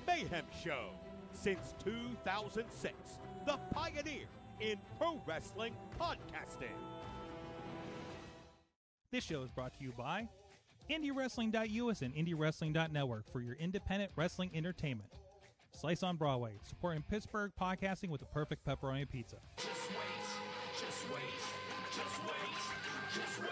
Mayhem Show. Since 2006, the pioneer in pro wrestling podcasting. This show is brought to you by indywrestling.us and indywrestling.network for your independent wrestling entertainment. Slice on Broadway, supporting Pittsburgh podcasting with the perfect pepperoni pizza. Just wait, just wait, just wait, just wait,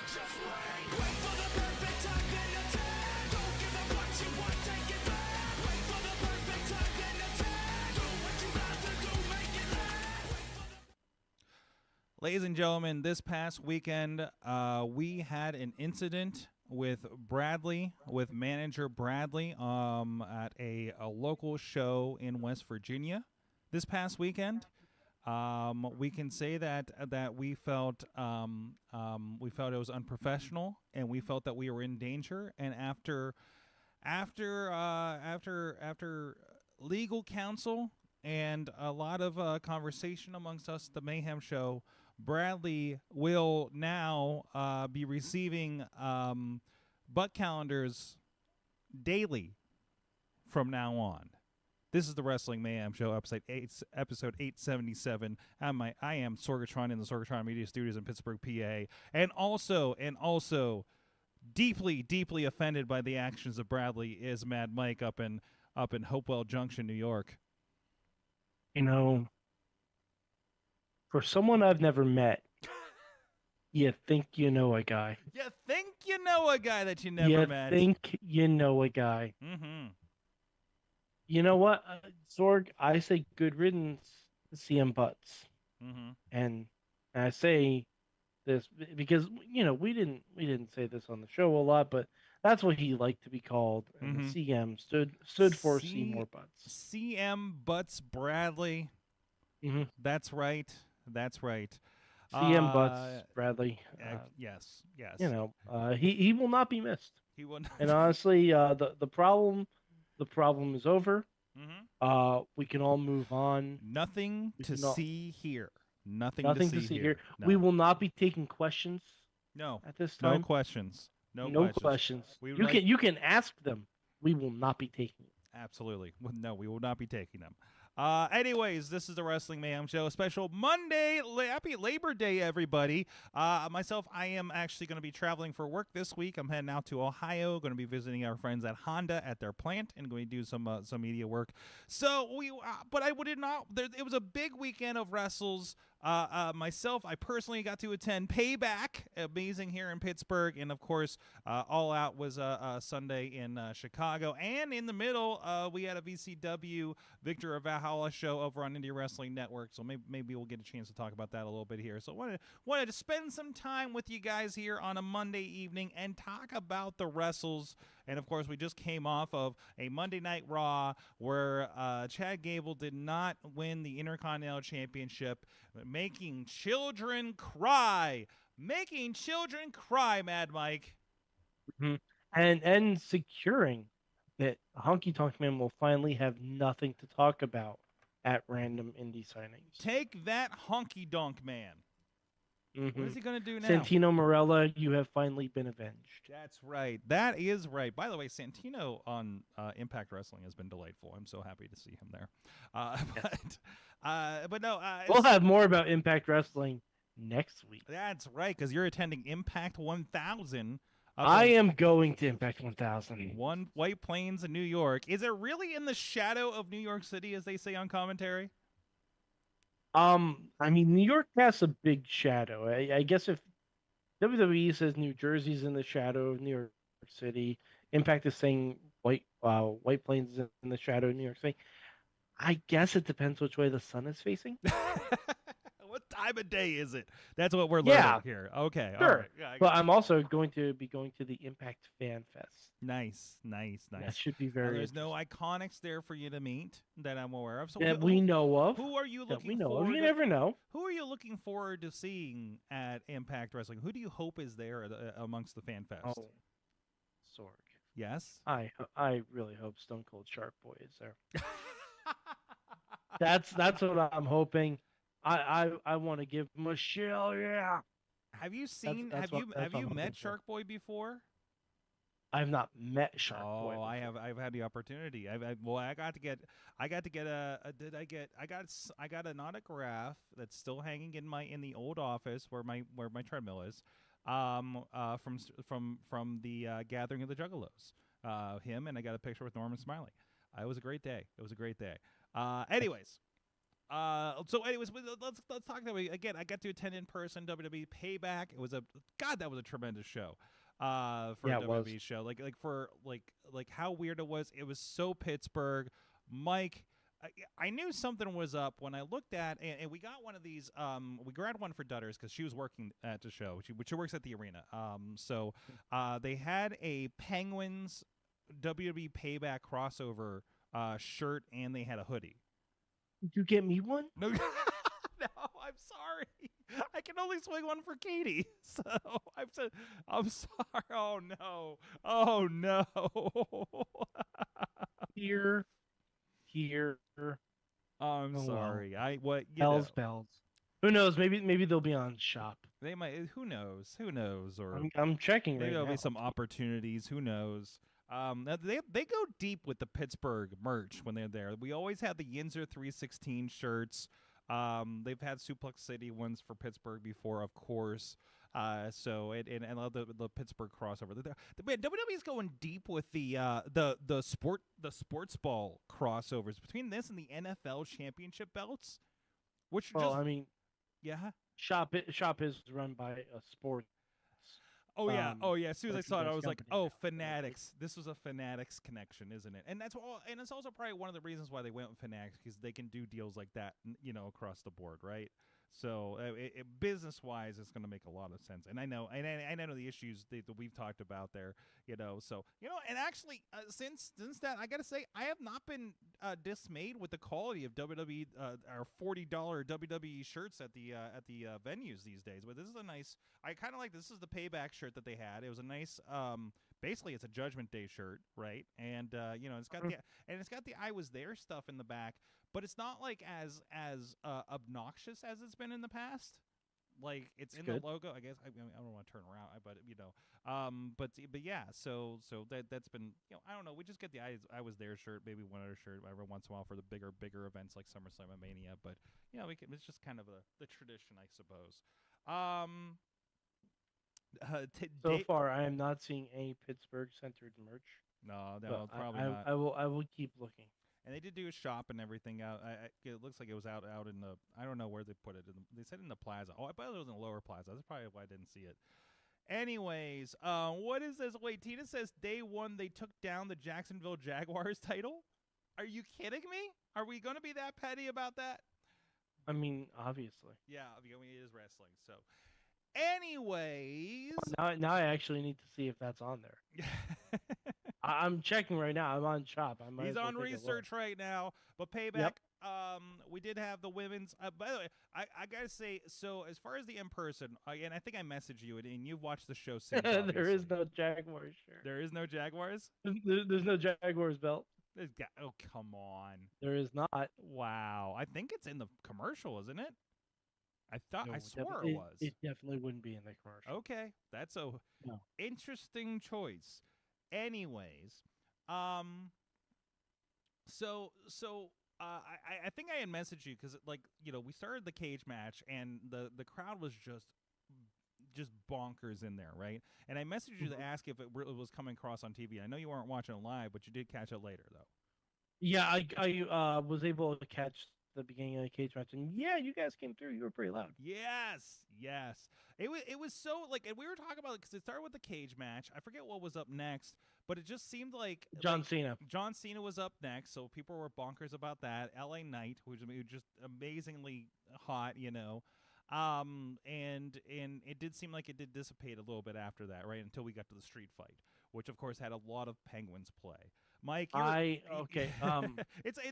just wait. Wait for the perfect time, then attack. Don't give up what you want, take it back. Wait for the perfect time, then attack. Do what you got to do, make it last. Ladies and gentlemen, this past weekend, we had an incident with Bradley, with manager Bradley, at a local show in West Virginia this past weekend. We can say that we felt it was unprofessional, and we felt that we were in danger. And after legal counsel and a lot of conversation amongst us at the Mayhem Show, Bradley will now be receiving butt calendars daily from now on. This is the Wrestling Mayhem Show, episode 877. I am Sorgatron in the Sorgatron Media Studios in Pittsburgh, PA, and also deeply offended by the actions of Bradley is Mad Mike up in Hopewell Junction, New York. You know, for someone I've never met, you think you know a guy. You think you know a guy that you never met. You think you know a guy. Mm-hmm. You know what, Sorg? I say good riddance to CM Butts. Mm-hmm. And I say this because, you know, we didn't say this on the show a lot, but that's what he liked to be called. And Mm-hmm. the CM stood for Seymour Butts. CM Butts Bradley. Mm-hmm. That's right. CM Butts Bradley. Yes. You know, he will not be missed. He will not. And honestly, the problem is over. Mm-hmm. We can all move on. Nothing to see here. Nothing to see here. No. We will not be taking questions. No. At this time. No questions. No questions. You can ask them. We will not be taking them. Absolutely. No, we will not be taking them. Anyways, this is the Wrestling Mayhem Show, a special Monday. Happy Labor Day, everybody. Myself, I am actually going to be traveling for work this week. I'm heading out to Ohio, going to be visiting our friends at Honda at their plant and going to do some media work. So but I would not. It was a big weekend of wrestles. Myself, I personally got to attend Payback, amazing here in Pittsburgh, and of course, All Out was Sunday in Chicago, and in the middle, we had a VCW Victory of Valhalla show over on Indie Wrestling Network. So maybe we'll get a chance to talk about that a little bit here. So wanted to spend some time with you guys here on a Monday evening and talk about the wrestles. And of course, we just came off of a Monday Night Raw where Chad Gable did not win the Intercontinental Championship, making children cry, Mad Mike. Mm-hmm. And securing that Honky Tonk Man will finally have nothing to talk about at random indie signings. Take that, Honky Donk Man. What is he going to do now? Santino Marella, you have finally been avenged. That's right. That is right. By the way, Santino on Impact Wrestling has been delightful. I'm so happy to see him there. But no, we'll have more about Impact Wrestling next week. That's right, because you're attending Impact 1000. I am going to Impact 1000. One White Plains in New York. Is it really in the shadow of New York City, as they say on commentary? I mean, New York casts a big shadow. I guess if WWE says New Jersey's in the shadow of New York City, Impact is saying White Plains is in the shadow of New York City. I guess it depends which way the sun is facing. What time of day is it? That's what we're learning here. Okay, sure. All right. Yeah, but I'm also going to be going to the Impact Fan Fest. Nice. That should be very. There's no Iconics there for you to meet that I'm aware of. So that we know of. Who are you looking forward? forward? You never know. Who are you looking forward to seeing at Impact Wrestling? Who do you hope is there amongst the Fan Fest? Oh, Sorg. Yes. I really hope Stone Cold Shark Boy is there. That's what I'm hoping. I want to give Michelle. Yeah. Have you seen? Have you met Shark Boy before? I have not met Shark Boy. Oh, I have. I've had the opportunity. I got an autograph that's still hanging in the old office where my treadmill is. From the Gathering of the Juggalos. Him, and I got a picture with Norman Smiley. It was a great day. Anyways, let's talk that way again. I got to attend in person WWE Payback. That was a tremendous show. For a WWE show, like how weird it was. It was so Pittsburgh. Mike, I knew something was up when I looked at, and we got one of these. We grabbed one for Dutters because she was working at the show. She works at the arena. So they had a Penguins WWE Payback crossover shirt, and they had a hoodie. Did you get me one? No, no, I'm sorry. I can only swing one for Katie. So I'm sorry. Oh no. Here. I'm sorry. Bells. Who knows? Maybe they'll be on shop. They might. Who knows? Or I'm checking right now. Maybe there'll be some opportunities. Who knows? They go deep with the Pittsburgh merch when they're there. We always have the Yinzer 316 shirts. They've had Suplex City ones for Pittsburgh before, of course. So I love the Pittsburgh crossover. WWE's going deep with the sports ball crossovers between this and the NFL championship belts. Shop is run by a sports. Oh yeah. As soon as I saw it, I was like, "Oh, Fanatics! This was a Fanatics connection, isn't it?" And and it's also probably one of the reasons why they went with Fanatics, because they can do deals like that, across the board, right? So business-wise, it's going to make a lot of sense. And I know the issues that we've talked about there, So and actually, since that, I got to say, I have not been dismayed with the quality of WWE, our $40 WWE shirts at the venues these days. But this is a nice. I kind of like this. Is the Payback shirt that they had. It was a nice. Basically, it's a Judgment Day shirt, right? And it's got the I was there stuff in the back. But it's not like as obnoxious as it's been in the past. Like it's in the logo, I guess. I don't want to turn around, but but yeah. So that's been I don't know. We just get the I was there shirt, maybe one other shirt every once in a while for the bigger events like SummerSlam and Mania. But it's just kind of the tradition, I suppose. So far, I am not seeing any Pittsburgh centered merch. No, probably not. I will keep looking. And they did do a shop and everything out. It looks like it was out in the. I don't know where they put it. They said in the plaza. Oh, I bet it was in the lower plaza. That's probably why I didn't see it. Anyways, what is this? Wait, Tina says day one they took down the Jacksonville Jaguars title. Are you kidding me? Are we going to be that petty about that? I mean, obviously. Yeah, I mean, it is wrestling. So, anyways, now I actually need to see if that's on there. I'm checking right now. I'm on Chop. I might He's as well on take a look. research right now. But Payback, we did have the women's. By the way, I gotta say, so as far as the in person, and I think I messaged you, and you've watched the show since. There is obviously. no Jaguars shirt. There is no Jaguars. There's no Jaguars belt. Oh, come on! There is not. Wow, I think it's in the commercial, isn't it? No, I swore it was. It definitely wouldn't be in the commercial. Okay, that's a No. interesting choice. Anyways, so I think I had messaged you because like we started the cage match and the crowd was just bonkers in there, right? And I messaged you to ask if it was coming across on TV. I know you weren't watching it live, but you did catch it later though. Yeah, I was able to catch the beginning of the cage match, and yeah, you guys came through. You were pretty loud. Yes. It was so like, and we were talking about it because it started with the cage match. I forget what was up next, but it just seemed like John Cena. John Cena was up next, so people were bonkers about that. LA Knight, which was just amazingly hot, and it did seem like it did dissipate a little bit after that, right? Until we got to the street fight, which of course had a lot of Penguins play. Mike, okay.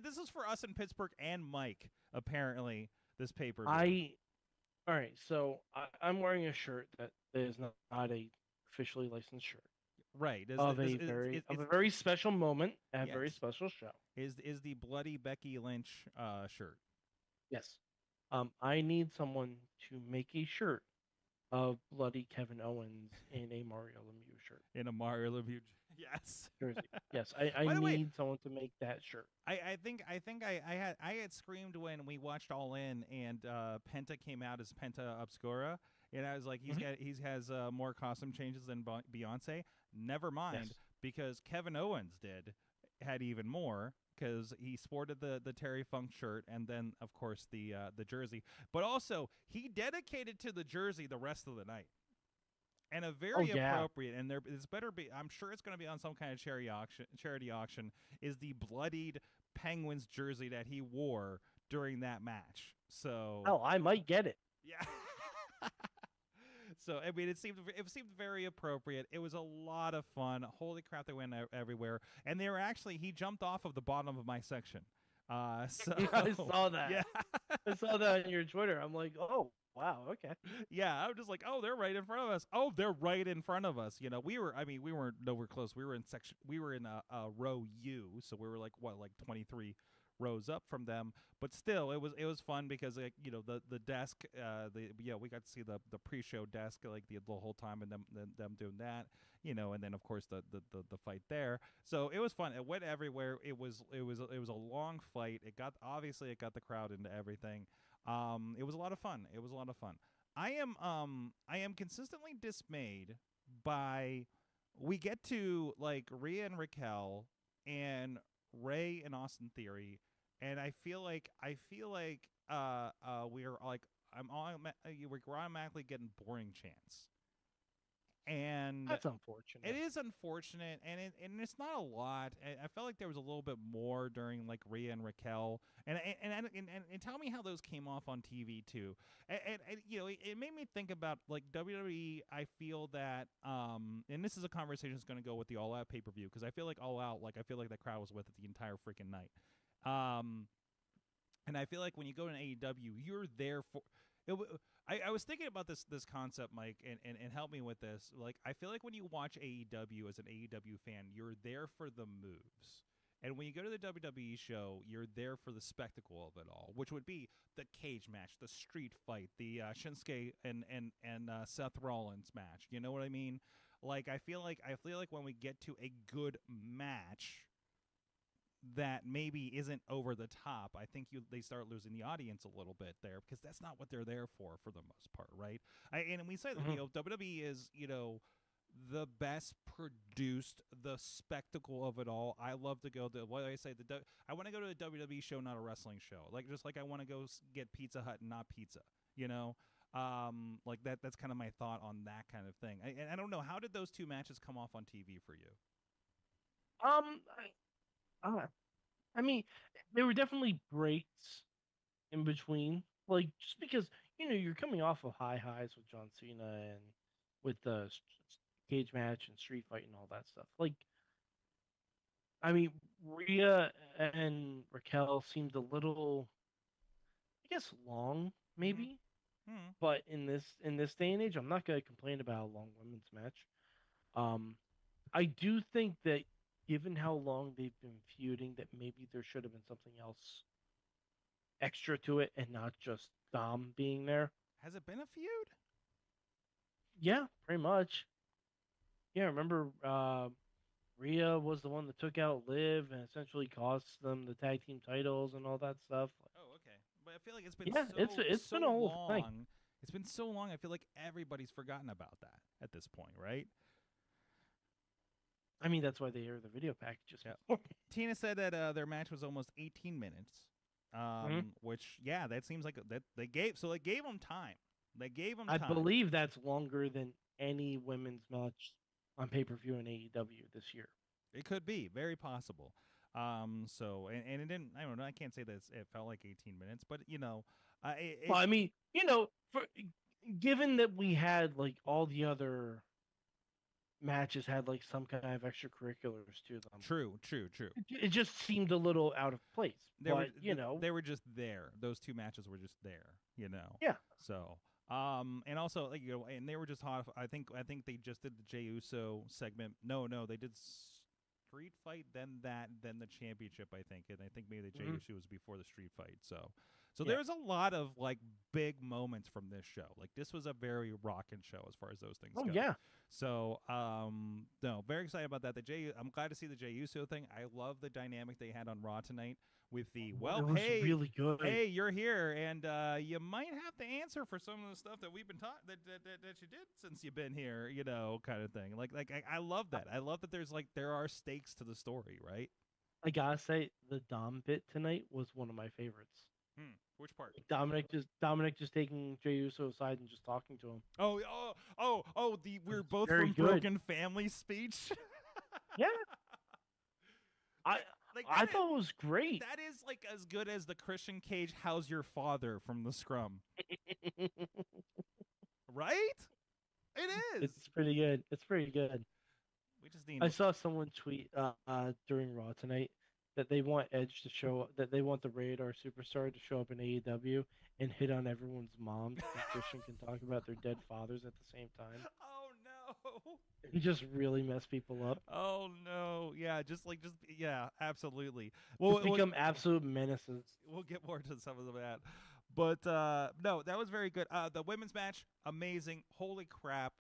this is for us in Pittsburgh and Mike apparently this paper. All right. So I'm wearing a shirt that is not a officially licensed shirt. Right. Of a very special moment at a very special show. Is the bloody Becky Lynch shirt? Yes. I need someone to make a shirt of bloody Kevin Owens in a Mario Lemieux shirt. In a Mario Lemieux, yes. Jersey. Yes, I need someone to make that shirt. I think I had screamed when we watched All In and Penta came out as Penta Obscura, and I was like, he has more costume changes than Beyonce. Never mind, because Kevin Owens had even more. Because he sported the Terry Funk shirt and then, of course, the jersey. But also, he dedicated to the jersey the rest of the night. And a very appropriate, and it's better be. I'm sure it's going to be on some kind of charity auction. Is the bloodied Penguins jersey that he wore during that match? So I might get it. Yeah. So I mean, it seemed very appropriate. It was a lot of fun. Holy crap, they went everywhere, and they were actually. He jumped off of the bottom of my section. So I saw that. Yeah, I saw that on your Twitter. I'm like, oh wow, okay. Yeah, I'm just like, oh, they're right in front of us. Oh, they're right in front of us. We weren't nowhere close. We were in a row U, so we were like 23 rows up from them, but still it was fun because the desk we got to see the pre-show desk like the whole time, and them doing that, and then of course the fight there. So it was fun. It went everywhere. It was a long fight. It got the crowd into everything. It was a lot of fun. I am consistently dismayed by we get to like Rhea and Raquel and Ray and Austin Theory, and I feel like we're like we're automatically getting boring chants. And that's unfortunate. It is unfortunate, and it's not a lot. I felt like there was a little bit more during like Rhea and Raquel, and tell me how those came off on TV too. And it made me think about like WWE. I feel that, and this is a conversation that's going to go with the All Out pay-per-view, because I feel like All Out, like I feel like the crowd was with it the entire freaking night. And I feel like when you go to an AEW, you're there for. I was thinking about this concept, Mike, and help me with this. Like, I feel like when you watch AEW as an AEW fan, you're there for the moves. And when you go to the WWE show, you're there for the spectacle of it all, which would be the cage match, the street fight, the Shinsuke and Seth Rollins match. You know what I mean? Like, I feel like when we get to a good match that maybe isn't over the top, I think they start losing the audience a little bit there, because that's not what they're there for the most part, right? And we say that WWE is the best produced, the spectacle of it all. I love to go to I want to go to a WWE show, not a wrestling show. Like, just like I want to go get Pizza Hut and not pizza. Like that's kind of my thought on that kind of thing. I don't know, how did those two matches come off on TV for you? I mean, there were definitely breaks in between. Like, just because, you're coming off of high highs with John Cena and with the cage match and street fight and all that stuff. Like, I mean, Rhea and Raquel seemed a little, I guess, long, Mm-hmm. maybe. Hmm. But in this day and age, I'm not going to complain about a long women's match. Um, I do think that given how long they've been feuding, that maybe there should have been something else extra to it and not just Dom being there. Has it been a feud? Yeah, pretty much. Yeah, remember Rhea was the one that took out Liv and essentially cost them the tag team titles and all that stuff. Oh, okay. But I feel like it's been Yeah, it's so been a whole thing. long. It's been so long. I feel like everybody's forgotten about that at this point, right? I mean, that's why they air the video packages. Yeah. Tina said that their match was almost 18 minutes, Mhm. which that seems like that they gave them time. They gave them I time. believe that's longer than any women's match on pay-per-view in AEW this year. It could be very possible. So and it didn't. I don't know. I can't say that it felt like 18 minutes, but Well, I mean, given that we had like all the other matches had like some kind of extracurriculars to them, true. it just seemed a little out of place. They were But they were just there. Those two matches were just there. yeah, So and also and they were just hot. I think they just did the Jey Uso segment. No, they did street fight, then the championship. I think, and I think maybe the Jey Uso was before the street fight. So Yeah. there's a lot of like big moments from this show. Like this was a very rockin' show as far as those things oh go. yeah, So, no, very excited about that. I'm glad to see the Jey Uso thing. I love the dynamic they had on Raw tonight with the it was really good. hey, you're here, and you might have to answer for some of the stuff that we've been taught that you did since you've been here, kind of thing. Like I love that. I love that there are stakes to the story, right? I gotta say, the Dom bit tonight was one of my favorites. Which part? Dominic just taking Jey Uso aside and just talking to him. The we're It's both very from good. broken family speech. Yeah, I Like I that thought it was great. that is like as good as the Christian Cage "How's your father" from the Scrum, right? It is. It's pretty good. It's pretty good. We just need. I saw someone tweet during Raw tonight that they want Edge to show that they want the Radar Superstar to show up in AEW and hit on everyone's moms so Christian can talk about their dead fathers at the same time. Oh no. He just really mess people up. Oh no. Yeah, yeah, absolutely. Just become absolute menaces. We'll get more to some of that. But no, that was very good. The women's match, amazing. Holy crap!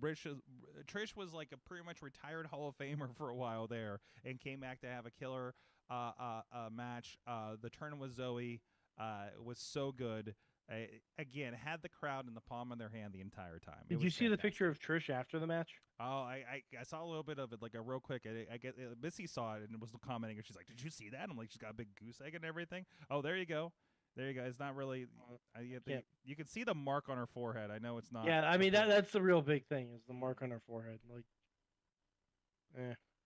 Trish was like a pretty much retired Hall of Famer for a while there, and came back to have a killer match. The turn with Zoe was so good. Again, had the crowd in the palm of their hand the entire time. Did you see the picture of Trish after the match? Oh, I saw a little bit of it, like a real quick. I get Missy saw it and was commenting, and she's like, "Did you see that?" I'm like, "She's got a big goose egg and everything." Oh, there you go. It's not really. You can see the mark on her forehead. I know it's not. Yeah, I mean that's the real big thing is the mark on her forehead. Like,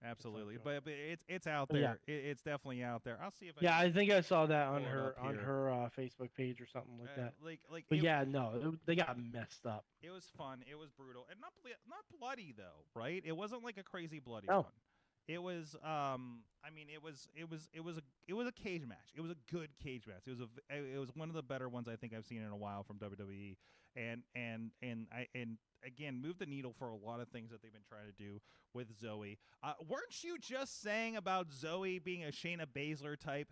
Absolutely, not but it's out But yeah. there. It's definitely out there. I'll see if yeah, I think I saw that on pull it her up here. Facebook page or something like that. like But it, yeah, no, they got messed up. it was fun. It was brutal and not bloody though, right? It wasn't like a crazy bloody No. one. It was I mean it was a cage match. It was a good cage match. It was one of the better ones I think I've seen in a while from WWE, and again moved the needle for a lot of things that they've been trying to do with Zoe. Weren't you just saying about Zoe being a Shayna Baszler type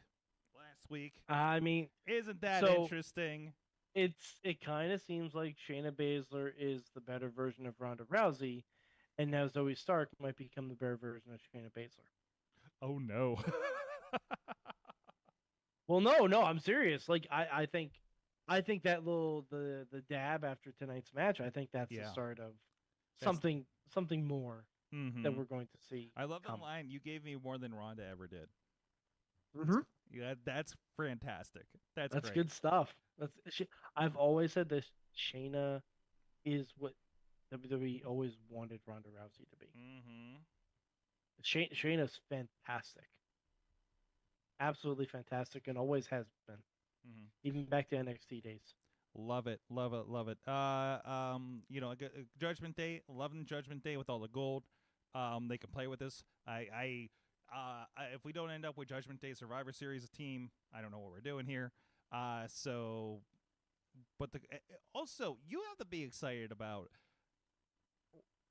last week? I mean, Isn't that So- interesting? it kind of seems like Shayna Baszler is the better version of Ronda Rousey, and now Zoe Stark might become the better version of Shayna Baszler. Oh no. Well, no, I'm serious. Like, I think that the dab after tonight's match, I think that's Yeah. the start of That's- something more that Mhm. we're going to see. I love the come. line. You gave me more than Ronda ever did. Mhm. Yeah, that's fantastic. That's That's great. good stuff. I've always said this. Shayna is what WWE always wanted Ronda Rousey to be. Mm-hmm. Shayna's fantastic. Absolutely fantastic, and always has been, Mm-hmm. even back to NXT days. Love it. Judgment Day. Loving Judgment Day with all the gold. They can play with this. If we don't end up with Judgment Day Survivor Series team, I don't know what we're doing here. But also you have to be excited about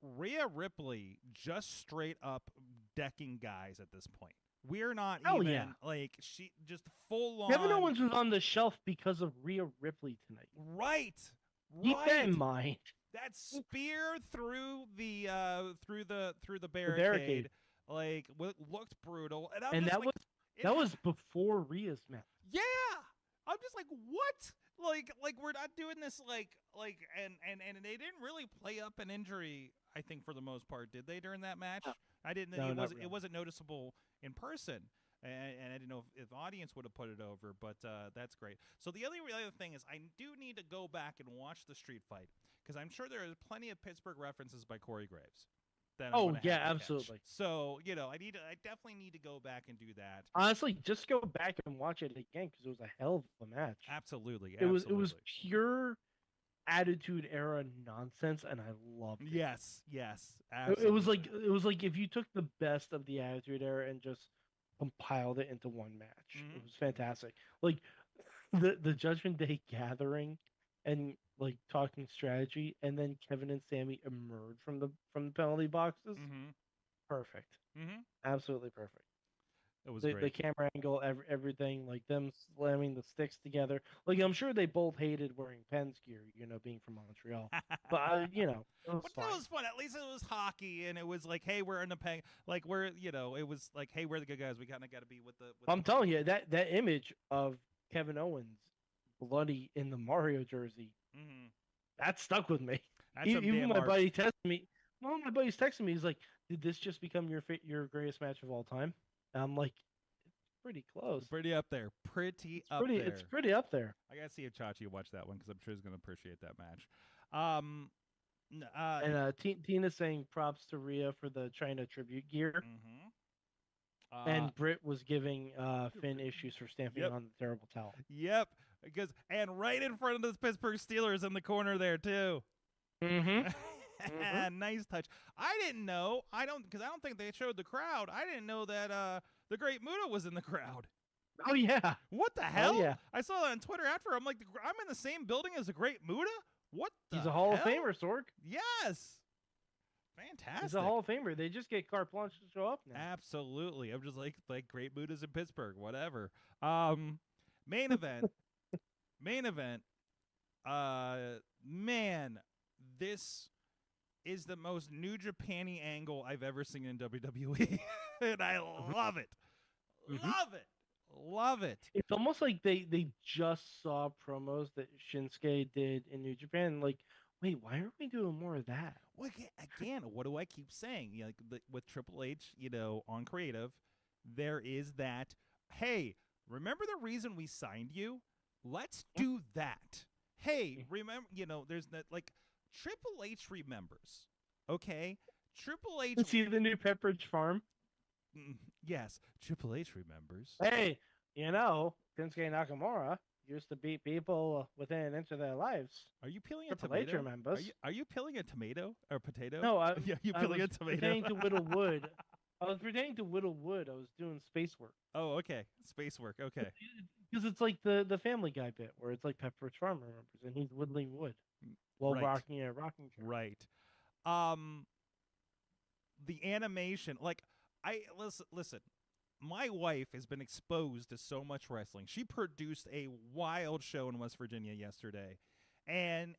Rhea Ripley just straight up decking guys at this point. We're not like she just full on. Kevin Owens was on the shelf because of Rhea Ripley tonight. Right. Keep that in mind. That spear through the barricade, like looked brutal, and that was before Rhea's match. Yeah, I'm just like, what? Like we're not doing this and they didn't really play up an injury. I think for the most part, did they during that match? No. I didn't. No, It wasn't noticeable in person, and I didn't know if audience would have put it over. But that's great. So the other thing is, I do need to go back and watch the street fight because I'm sure there is plenty of Pittsburgh references by Corey Graves. Absolutely. So I definitely need to go back and do that. Honestly, just go back and watch it again because it was a hell of a match. Absolutely. It was pure Attitude Era nonsense, and I loved it. Yes, absolutely. It was like if you took the best of the Attitude Era and just compiled it into one match. Mm-hmm. It was fantastic. Like the Judgment Day gathering and like talking strategy, and then Kevin and Sammy emerge from the penalty boxes. Mm-hmm. Perfect. Mm-hmm. Absolutely perfect. It was the camera angle, everything, like them slamming the sticks together. Like I'm sure they both hated wearing Penn's gear, being from Montreal. But it was but fine. that was fun. At least it was hockey, and it was like, hey, we're in the peng. Like we're, it was like, hey, we're the good guys. We kind of got to be with the. I'm telling you that image of Kevin Owens bloody in the Mario jersey, that stuck with me. Even my buddy texted me. One of my buddies texted me. He's like, "Did this just become your greatest match of all time?" And I'm like, "It's pretty close. Pretty up there. It's pretty up there." I gotta see if Chachi will watch that one because I'm sure he's gonna appreciate that match. Tina's saying props to Rhea for the China tribute gear. And Britt was giving Finn issues for stamping on the terrible towel. Yep, and right in front of the Pittsburgh Steelers in the corner there too. Nice touch. I didn't know. Because I don't think they showed the crowd. I didn't know that the Great Muta was in the crowd. Oh yeah. What the hell? Oh, yeah. I saw that on Twitter after. I'm like, I'm in the same building as the Great Muta. What? He's a Hall of Famer, Sorg. Yes. Fantastic. He's a Hall of Famer. They just get carte blanche to show up now. Absolutely. I'm just like Great Mutas in Pittsburgh, whatever. Main event. Man, this is the most New Japan-y angle I've ever seen in WWE. And I love it. Love it. It's almost like they just saw promos that Shinsuke did in New Japan. Like, wait, why aren't we doing more of that? Well, again, what do I keep saying? With Triple H, on creative, there is that, hey, remember the reason we signed you? Let's do that. Hey, remember, there's that, like, Triple H remembers, okay? Triple H... See the new Pepperidge Farm? Yes, Triple H remembers. Hey, Shinsuke Nakamura used to beat people within an inch of their lives. Are you peeling Triple a tomato? H remembers. Are you peeling a tomato or potato? No, you peeling a tomato. Pertaining to Whittle Wood. I was pertaining to Whittle Wood. I was doing space work. Oh, okay. Space work. Okay. Because it's like the Family Guy bit where it's like Pepperidge Farm remembers, and he's whittling wood while rocking a rocking chair. Right. The animation, like, listen. My wife has been exposed to so much wrestling. She produced a wild show in West Virginia yesterday. And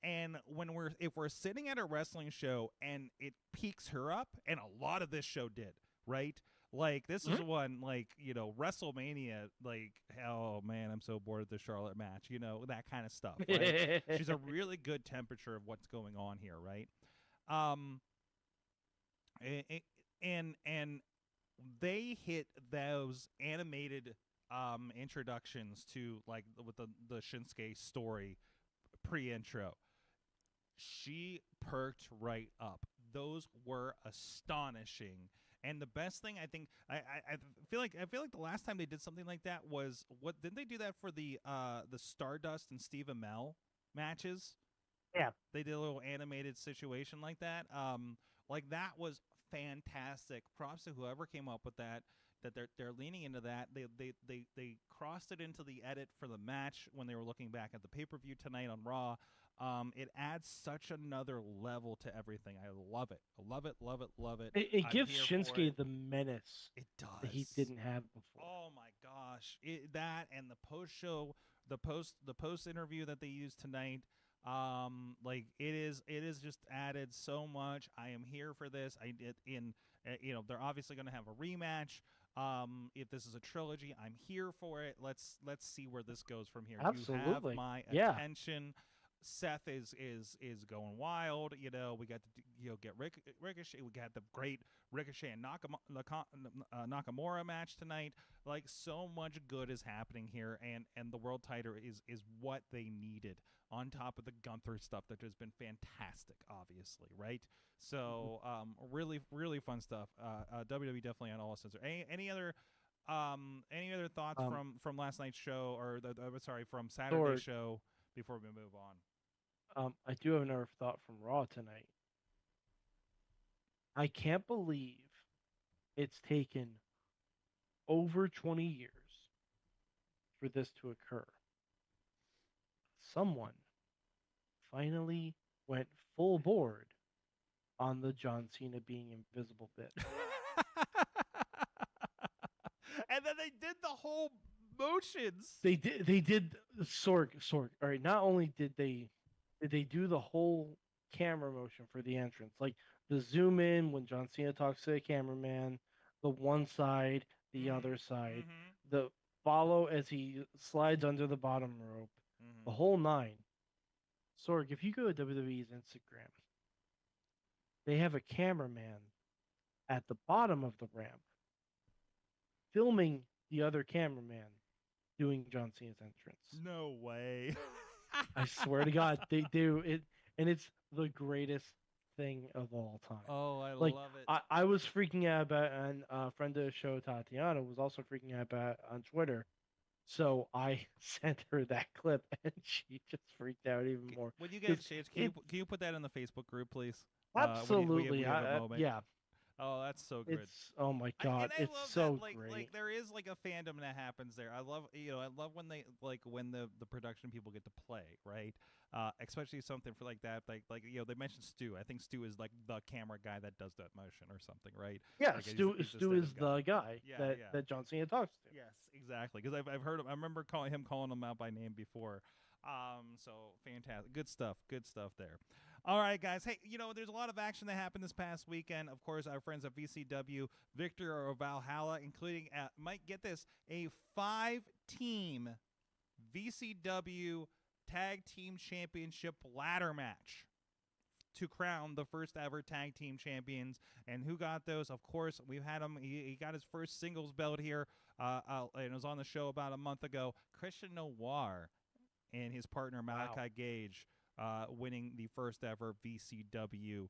if we're sitting at a wrestling show and it piques her up, and a lot of this show did, right? Like, this is one, like, WrestleMania, like, oh, man, I'm so bored of the Charlotte match, that kind of stuff, right? She's a really good temperature of what's going on here, right? And they hit those animated introductions to, like, with the Shinsuke story pre-intro. She perked right up. Those were astonishing. And the best thing, I think, I feel like the last time they did something like that was, what didn't they do that for the Stardust and Steve Amell matches? Yeah, they did a little animated situation like that. Like, that was fantastic. Props to whoever came up with that. That they're leaning into that. They crossed it into the edit for the match when they were looking back at the pay-per-view tonight on Raw. It adds such another level to everything. I love it. I love it, love it, love it. It I'm gives here for Shinsuke it. the menace It does. that he didn't have before. Oh my gosh. That and the post-show, the post interview that they used tonight. Like it is just added so much. I am here for this. They're obviously going to have a rematch. If this is a trilogy, I'm here for it. Let's see where this goes from here. Absolutely. You have my Yeah. attention. Seth is going wild. We got to get Ricochet. We got the great Ricochet and Nakamura match tonight. Like so much good is happening here, and the world title is what they needed on top of the Gunther stuff that has been fantastic, obviously, right? So really really fun stuff. WWE definitely on all censor. Any other thoughts from last night's show or from Saturday's show before we move on? I do have another thought from Raw tonight. I can't believe it's taken over 20 years for this to occur. Someone finally went full board on the John Cena being invisible bit. And then they did the whole motions. They did Sorg. All right, not only did they do the whole camera motion for the entrance, like the zoom in when John Cena talks to the cameraman, the one side, the other side, the follow as he slides under the bottom rope, the whole nine. Sorg, if you go to WWE's Instagram, they have a cameraman at the bottom of the ramp filming the other cameraman doing John Cena's entrance. No way. I swear to God, they do it, and it's the greatest thing of all time. Oh, I Like, love it. I was freaking out about, and a friend of the show, Tatiana, was also freaking out about on Twitter. So I sent her that clip, and she just freaked out even more. When you get a chance, can you put that in the Facebook group, please? Absolutely, when you have a moment. yeah. Oh, that's so good. Oh my God, I it's love so that, great. Like there is like a fandom that happens there. I love when they when the production people get to play, right? Especially something for like that, like they mentioned Stu. I think Stu is like the camera guy that does that motion or something, right? Yeah, Like, Stu is the guy that John Cena talks to. Yes, exactly. Because I've heard him. I remember calling him out by name before. So fantastic, good stuff there. All right, guys. Hey, there's a lot of action that happened this past weekend. Of course, our friends at VCW Victory of Valhalla, including Mike, get this, a 5-team VCW Tag Team Championship ladder match to crown the first ever tag team champions. And who got those? Of course, we've had him. He got his first singles belt here, and it was on the show about a month ago. Christian Noir and his partner Malaki Gage winning the first ever VCW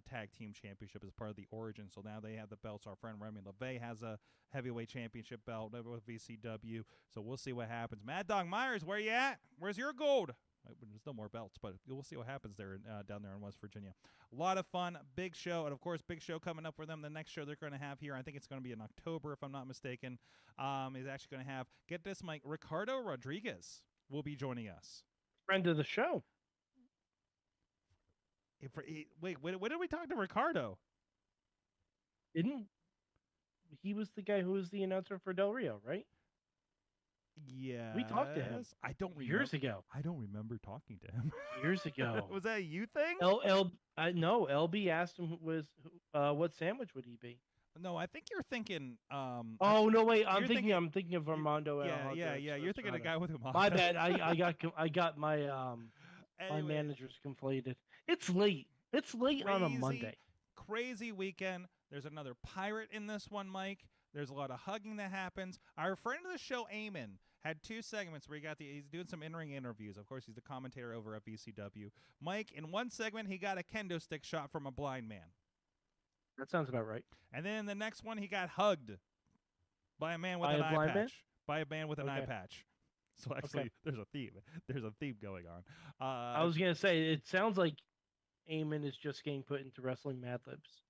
Tag Team Championship as part of the Origin. So now they have the belts. Our friend Remy LeVay has a heavyweight championship belt with VCW. So we'll see what happens. Mad Dog Myers, where you at? Where's your gold? There's no more belts, but we'll see what happens there down there in West Virginia. A lot of fun, big show, and of course, big show coming up for them. The next show they're going to have here, I think it's going to be in October, if I'm not mistaken, is actually going to have, get this, Mike, Ricardo Rodriguez will be joining us. Friend of the show. Wait, when did we talk to Ricardo? He was the guy who was the announcer for Del Rio, right? Yeah. We talked to him. I don't remember. Years ago. I don't remember talking to him. Years ago. Was that a you thing? No, LB asked him what sandwich would he be? No, I think you're thinking. No, wait. I'm thinking of Armando. Yeah. You're thinking of the guy with whom. My bad. I got my my managers conflated. It's late. It's late on a Monday. Crazy weekend. There's another pirate in this one, Mike. There's a lot of hugging that happens. Our friend of the show, Eamon, had 2 segments where he's doing some in-ring interviews. Of course, he's the commentator over at VCW. Mike, in one segment, he got a kendo stick shot from a blind man. That sounds about right. And then in the next one, he got hugged by a man with an eye patch. By a man with an eye patch. So actually, there's a theme. There's a theme going on. I was going to say, it sounds like Eamon is just getting put into wrestling Mad Libs.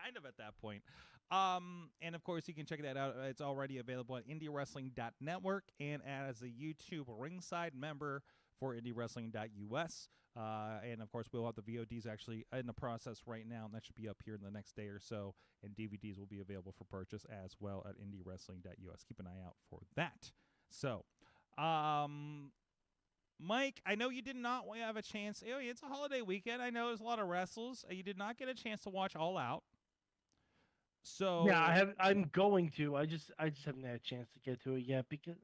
kind of at that point. And of course, you can check that out. It's already available at indywrestling.network and as a YouTube ringside member for indywrestling.us. And of course, we'll have the VODs actually in the process right now, and that should be up here in the next day or so. And DVDs will be available for purchase as well at indywrestling.us. Keep an eye out for that. So, Mike, I know you did not have a chance. It's a holiday weekend. I know there's a lot of wrestles. You did not get a chance to watch All Out. So yeah, I'm going to. I just haven't had a chance to get to it yet because,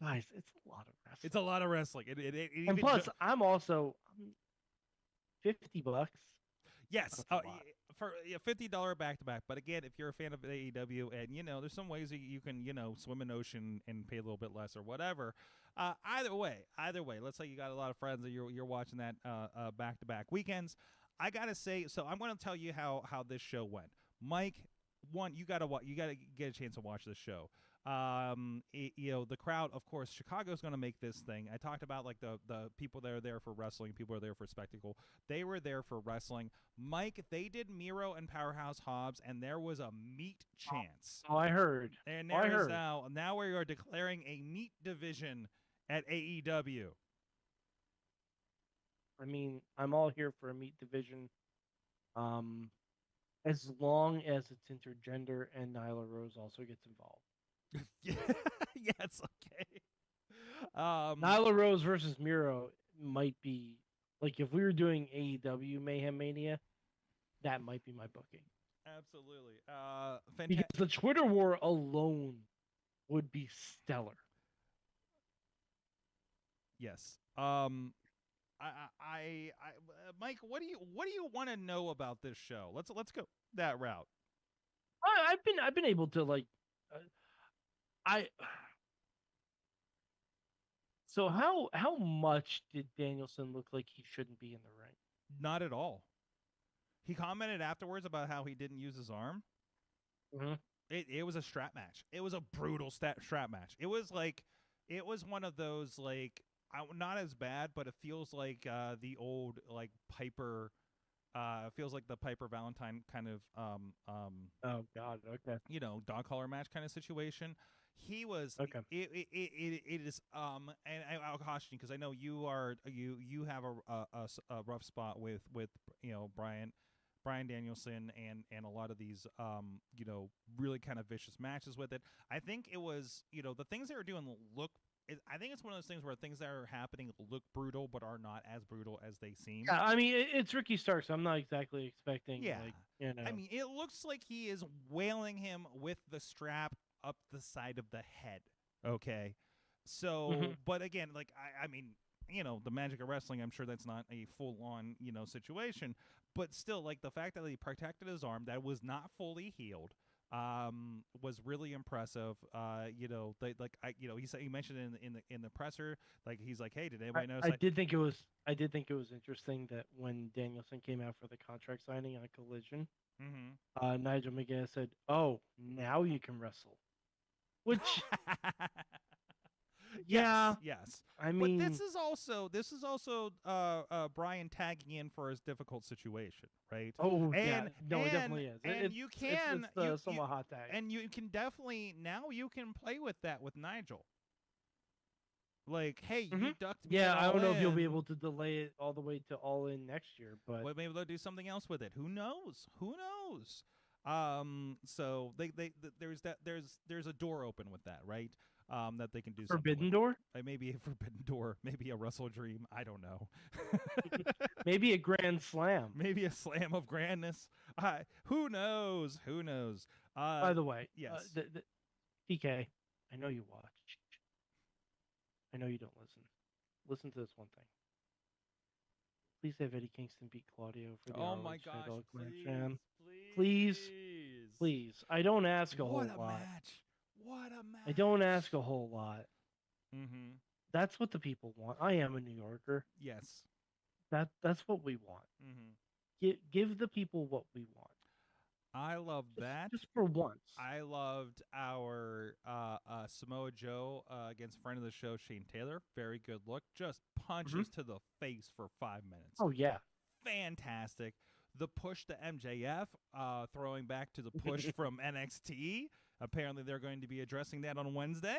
guys, it's a lot of wrestling. It's a lot of wrestling. And plus, I'm also $50. Yes, for $50 back to back. But again, if you're a fan of AEW, and there's some ways you can swim an ocean and pay a little bit less or whatever. Either way, let's say you got a lot of friends that you're watching that back to back weekends. I gotta say, so I'm going to tell you how this show went. Mike, one, you gotta get a chance to watch this show. The crowd, of course, Chicago's going to make this thing. I talked about like the people that are there for wrestling, people are there for spectacle. They were there for wrestling. Mike, they did Miro and Powerhouse Hobbs, and there was a meat chance. Oh, I heard. And there is now we are declaring a meat division at AEW. I mean, I'm all here for a meat division. As long as it's intergender and Nyla Rose also gets involved. Yes, okay. Nyla Rose versus Miro might be like if we were doing AEW Mayhem Mania, that might be my booking. Absolutely. Because the Twitter war alone would be stellar. Yes. Mike, what do you want to know about this show? Let's go that route. I've been able to like. So how much did Danielson look like he shouldn't be in the ring? Not at all. He commented afterwards about how he didn't use his arm. Mm-hmm. It was a strap match. It was a brutal strap match. It was one of those like not as bad, but it feels like the old like Piper. Feels like the Piper Valentine kind of oh god, okay. Dog collar match kind of situation. He was okay. It is and I'll caution you because I know you have a rough spot with Brian Danielson and a lot of these really kind of vicious matches with it. I think it was the things they were doing look. I think it's one of those things where things that are happening look brutal but are not as brutal as they seem. Yeah, I mean it's Ricky Starks. So I'm not exactly expecting. Yeah, I mean it looks like he is wailing him with the strap up the side of the head. Okay, so but again, like I mean, the magic of wrestling. I'm sure that's not a full on situation, but still, like the fact that he protected his arm that was not fully healed. Was really impressive. He said he mentioned in the presser, like he's like, hey, did anybody notice? I did think it was interesting that when Danielson came out for the contract signing on Collision, Nigel McGuinness said, "Oh, now you can wrestle," which. Yeah. Yes. I mean, but this is also Brian tagging in for his difficult situation, right? Oh, yeah. No, it definitely is. And it's somewhat hot tag. And you can definitely you can play with that with Nigel. Like, hey, you ducked me. Yeah, I don't know if you'll be able to delay it all the way to All In next year, but maybe they'll do something else with it. Who knows? So there's a door open with that, right? That they can do Forbidden Door? Maybe a Forbidden Door, maybe a Wrestle Dream. I don't know. Maybe a Grand Slam. Maybe a Slam of Grandness. Who knows? By the way, yes. TK, I know you watch. I know you don't listen. Listen to this one thing. Please have Eddie Kingston beat Claudio for the gosh, please. I don't ask a whole lot. What a match. I don't ask a whole lot. Mm-hmm. That's what the people want. I am a New Yorker. Yes. That's what we want. Mm-hmm. Give the people what we want. I love that. Just for once. I loved our Samoa Joe against friend of the show, Shane Taylor. Very good look. Just punches to the face for 5 minutes. Oh, yeah. Fantastic. the push to MJF, throwing back to the push from NXT. Apparently, they're going to be addressing that on Wednesday.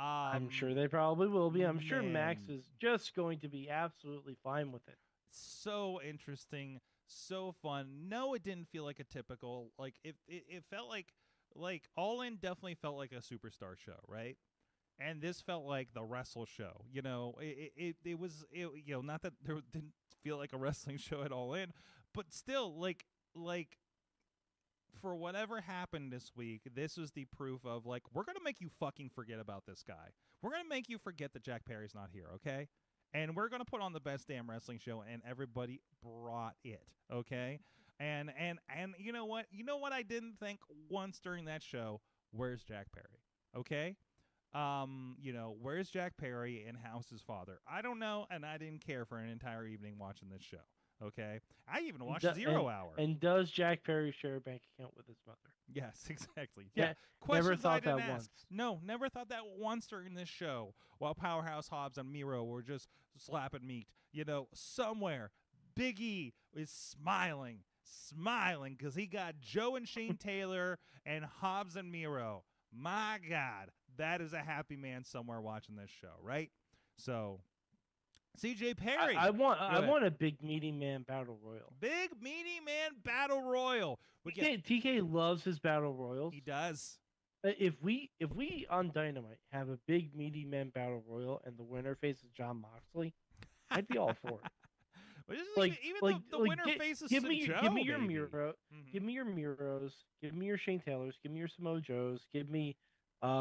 I'm sure they probably will be. I'm sure Max man. is just going to be absolutely fine with it. So interesting, so fun. No, it didn't feel like a typical, like it felt like All In definitely felt like a superstar show, right? And this felt like the wrestle show. You know, it was not that there didn't feel like a wrestling show at All In, but still like for whatever happened this week, this was the proof of like, we're going to make you fucking forget about this guy. We're going to make you forget that Jack Perry's not here, okay? And we're going to put on the best damn wrestling show, and everybody brought it, okay? And you know what? You know what I didn't think once during that show? Where's Jack Perry? Okay? Where's Jack Perry and how's his father? I don't know, and I didn't care for an entire evening watching this show. Okay, I even watched Zero Hour. And does Jack Perry share a bank account with his mother? Yes, exactly. Yeah, never thought that once. No, never thought that once during this show. While Powerhouse Hobbs and Miro were just slapping meat, somewhere Big E is smiling because he got Joe and Shane Taylor and Hobbs and Miro. My God, that is a happy man somewhere watching this show, right? So. CJ Perry. I want a big meaty man battle royal. Big meaty man battle royal. TK loves his battle royals. He does. If we on Dynamite have a big meaty man battle royal and the winner faces John Moxley, I'd be all for it. The winner faces give me your Miro, Mm-hmm. Give me your Miros, give me your Shane Taylors, give me your Samoa Joes, give me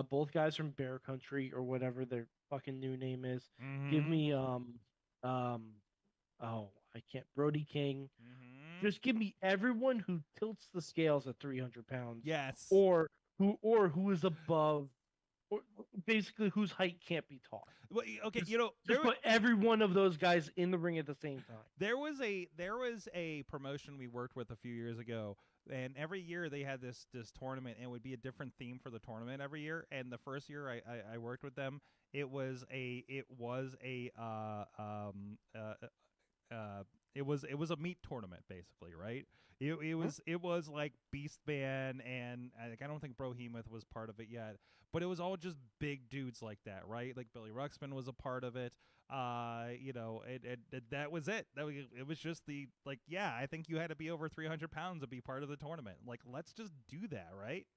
both guys from Bear Country or whatever their fucking new name is. Mm-hmm. Give me Brody King. Mm-hmm. Just give me everyone who tilts the scales at 300 pounds. Yes. Or who is above, or basically whose height can't be taught. Well, okay, just put every one of those guys in the ring at the same time. There was a promotion we worked with a few years ago, and every year they had this tournament, and it would be a different theme for the tournament every year. And the first year I worked with them, it was a meat tournament, basically, right? It was like Beast Man, and I don't think Brohemoth was part of it yet, but it was all just big dudes like that, right? Like Billy Ruxpin was a part of it. That was it. It was just I think you had to be over 300 pounds to be part of the tournament. Like, let's just do that, right?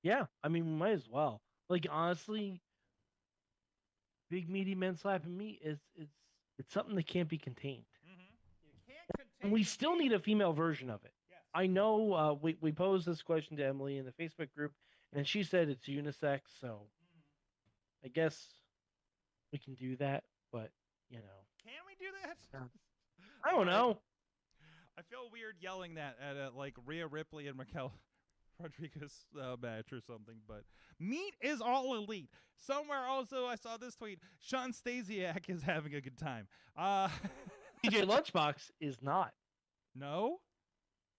Yeah, I mean, we might as well. Like, honestly, big meaty men slapping meat it's something that can't be contained. Mm-hmm. You can't contain. And we still need a female version of it. Yes. I know we posed this question to Emily in the Facebook group, and she said it's unisex, so I guess we can do that, but, Can we do that? I don't know. I feel weird yelling that at Rhea Ripley and Raquel Rodriguez match or something, but meat is all elite. Somewhere also I saw this tweet: Sean Stasiak is having a good time. DJ Lunchbox is not. No?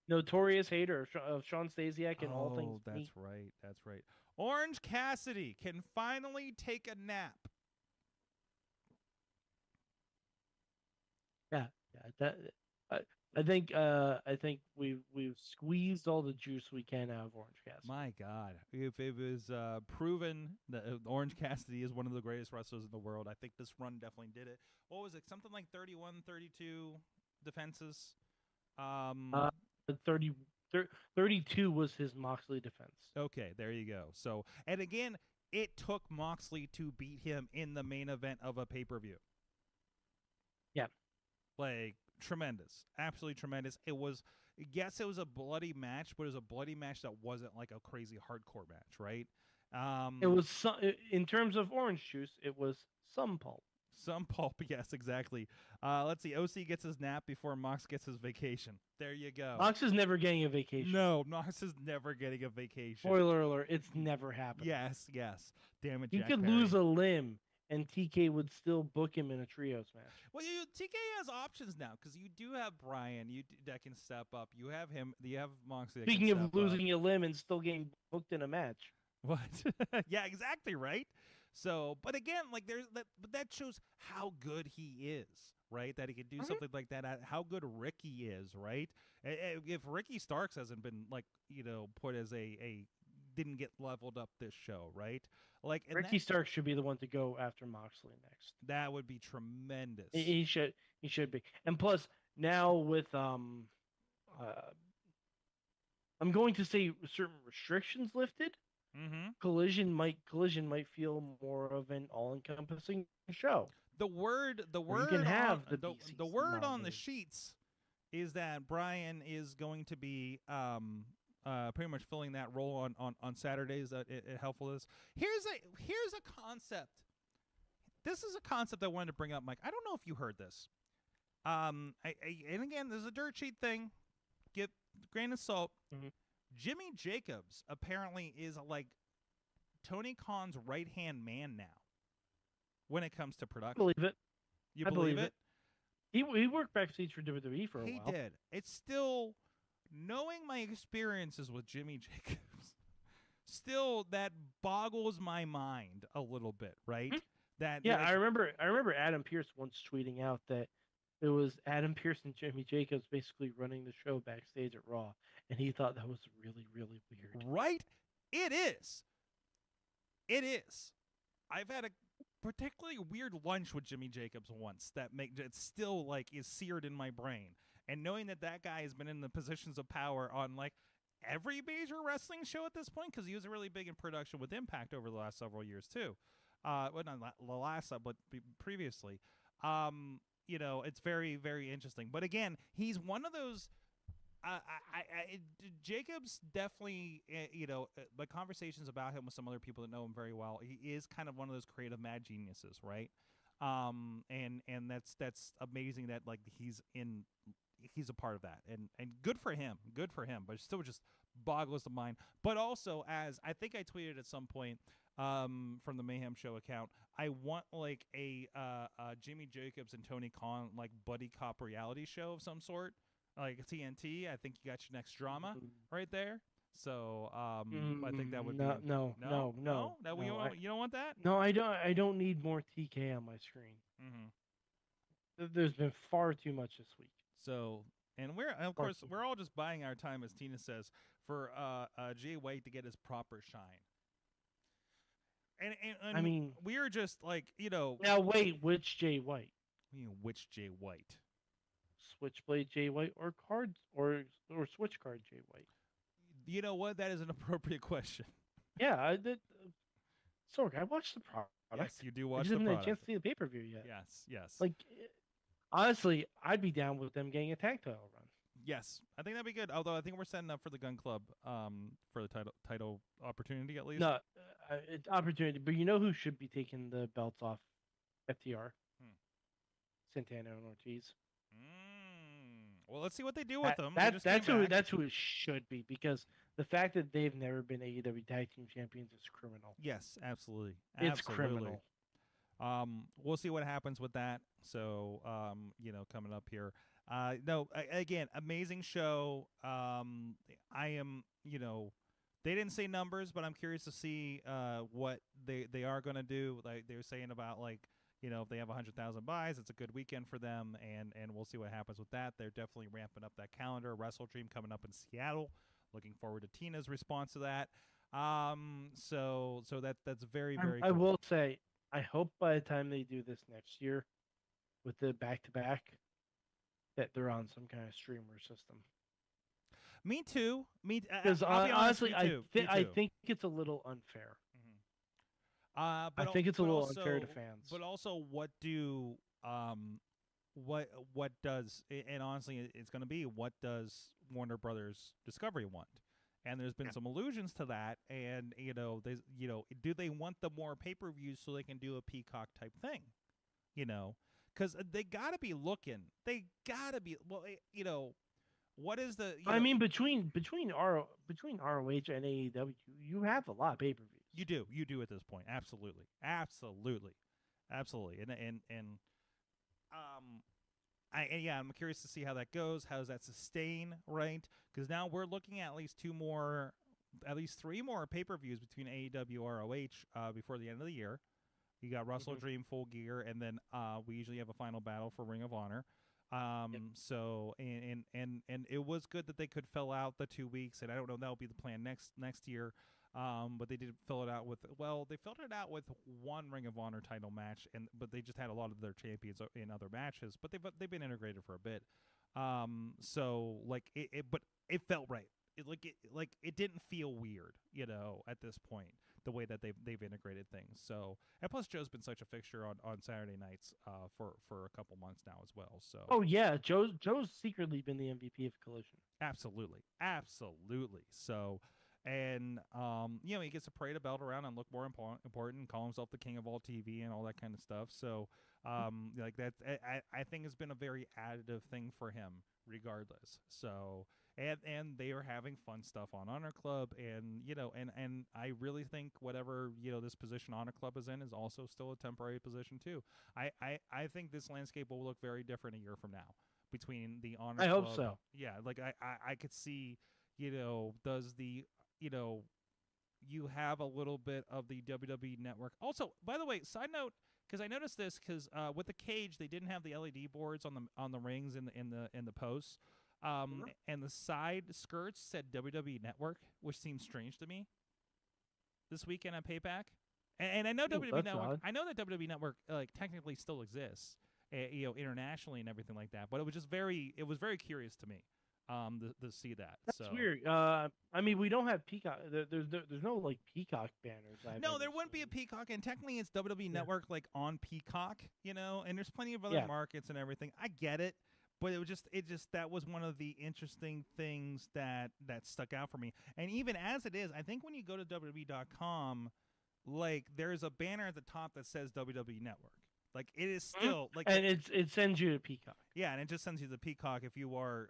Notorious hater of Sean Stasiak and all things that's meat. That's right. Orange Cassidy can finally take a nap. Yeah. I think we've squeezed all the juice we can out of Orange Cassidy. My God, if it was proven that Orange Cassidy is one of the greatest wrestlers in the world, I think this run definitely did it. What was it? Something like 31, 32 defenses. 32 was his Moxley defense. Okay, there you go. So, and again, it took Moxley to beat him in the main event of a pay-per-view. Yeah. Like, tremendous. Absolutely tremendous. It was a bloody match, but it was a bloody match that wasn't like a crazy hardcore match, right? It was in terms of orange juice, it was some pulp. Some pulp, yes, exactly. Let's see. OC gets his nap before Mox gets his vacation. There you go. Mox is never getting a vacation. No, Mox is never getting a vacation. Spoiler alert, it's never happened. Yes. Damn it, He Jack could Perry. lose a limb, and TK would still book him in a trios match. Well, TK has options now because you do have Brian that can step up. You have him. You have Moxley. Speaking of losing a limb and still getting booked in a match. What? Yeah, exactly right. So, but again, like but that shows how good he is, right? That he could do Mhm. something like that. How good Ricky is, right? If Ricky Starks hasn't been like put as a didn't get leveled up this show, right? Like, and Ricky Stark should be the one to go after Moxley next. that would be tremendous. He should be. And plus, now with I'm going to say certain restrictions lifted, Mm-hmm. Collision might feel more of an all-encompassing show. The word Where you can have the the BCC word on the nominated. sheets is that Brian is going to be pretty much filling that role on Saturdays. That it helpful is. Here's a concept. This is a concept I wanted to bring up, Mike. I don't know if you heard this. And again, this is a dirt sheet thing. Give grain of salt. Mhm. Jimmy Jacobs apparently is like Tony Khan's right-hand man now when it comes to I production. believe it. You I believe believe it? He worked backstage for WWE for a He while. did. It's still, knowing my experiences with Jimmy Jacobs, still that boggles my mind a little bit, right? Mhm. That Yeah, I remember Adam Pearce once tweeting out that it was Adam Pearce and Jimmy Jacobs basically running the show backstage at Raw, and he thought that was really, really weird. right? It is. It is. I've had a particularly weird lunch with Jimmy Jacobs once that it's still like is seared in my brain. And knowing that guy has been in the positions of power on like every major wrestling show at this point, because he was really big in production with Impact over the last several years too. Well, not the last, but previously. It's very, very interesting. But again, he's one of those. Jacobs definitely, the conversations about him with some other people that know him very well, he is kind of one of those creative mad geniuses, right? And that's amazing that like he's a part of that, and good for him, but it still just boggles the mind. But also, as I think I tweeted at some point from the Mayhem Show account, I want like a Jimmy Jacobs and Tony Khan like buddy cop reality show of some sort. Like TNT, I think you got your next drama right there. So I think that would no, be no. You don't want that? No, I don't. I don't need more TK on my screen. Mm-hmm. There's been far too much this week. So, and we're all just buying our time, as Tina says, for Jay White to get his proper shine. And I mean, we're just like now wait, which Jay White? Which Jay White? Switchblade Jay White or Switch Card Jay White? You know what? That is an appropriate question. Yeah, Sorg, I watched the product. Yes, you do I watch just the haven't had a product. chance to see the pay-per-view yet. Yes. Like, honestly, I'd be down with them getting a tag title run. Yes, I think that'd be good. Although I think we're setting up for the Gun Club for the title opportunity at least. No, it's opportunity. But you know who should be taking the belts off FTR? Santana and Ortiz. Well, let's see what they do with them. That's who it should be, because the fact that they've never been AEW Tag Team Champions is criminal. Yes, absolutely. It's criminal. We'll see what happens with that. So, coming up here. No, again, amazing show. I am, they didn't say numbers, but I'm curious to see what they are going to do. Like they were saying about if they have 100,000 buys, it's a good weekend for them, and we'll see what happens with that. They're definitely ramping up that calendar. Wrestle Dream coming up in Seattle. Looking forward to Tina's response to that. So that's very, very cool. I will say, I hope by the time they do this next year with the back-to-back that they're on some kind of streamer system. Me too. Because honestly, I think it's a little unfair. But I think it's a little unfair to fans. But also, what does, and honestly, it's going to be, what does Warner Brothers Discovery want? And there's been some allusions to that, and do they want the more pay-per-views so they can do a Peacock type thing? Because they got to be looking. They got to be. Well, what is the? I mean, between ROH and AEW, you have a lot of pay-per-views. You do at this point. Absolutely. I'm curious to see how that goes. How does that sustain, right? Because now we're looking at least three more pay-per-views between AEW ROH before the end of the year. You got Russell Dream Full Gear, and then we usually have a final battle for Ring of Honor. So and it was good that they could fill out the 2 weeks, and I don't know, that'll be the plan next year. But they did fill it out with, they filled it out with one Ring of Honor title match, but they just had a lot of their champions in other matches, but they've been integrated for a bit. So like but it felt right. It didn't feel weird, at this point, the way that they've integrated things. So, and plus Joe's been such a fixture on Saturday nights for a couple months now as well. So Oh yeah, Joe's secretly been the MVP of Collision. Absolutely. So, and he gets to parade a belt around and look more important, call himself the king of all TV and all that kind of stuff. So, like that, I think has been a very additive thing for him, regardless. So, and they are having fun stuff on Honor Club, and and I really think whatever this position Honor Club is in is also still a temporary position too. I think this landscape will look very different a year from now between the Honor I Club. hope so. Yeah, like I could see, does the you have a little bit of the WWE Network. Also, by the way, side note, because I noticed this, because with the cage they didn't have the LED boards on the rings in the posts, and the side skirts said WWE Network, which seems strange to me. This weekend at Payback, and I know WWE Network. Odd. I know that WWE Network technically still exists, internationally and everything like that. But it was just very curious to me, to see that. That's weird. I mean, we don't have Peacock. There's no like Peacock banners. No, there wouldn't be a Peacock, and technically it's WWE Network like on Peacock, and there's plenty of other markets and everything. I get it, but it just that was one of the interesting things that stuck out for me. And even as it is, I think when you go to WWE.com, like there's a banner at the top that says WWE Network. Like it is still like, and it sends you to Peacock. Yeah, and it just sends you the Peacock if you are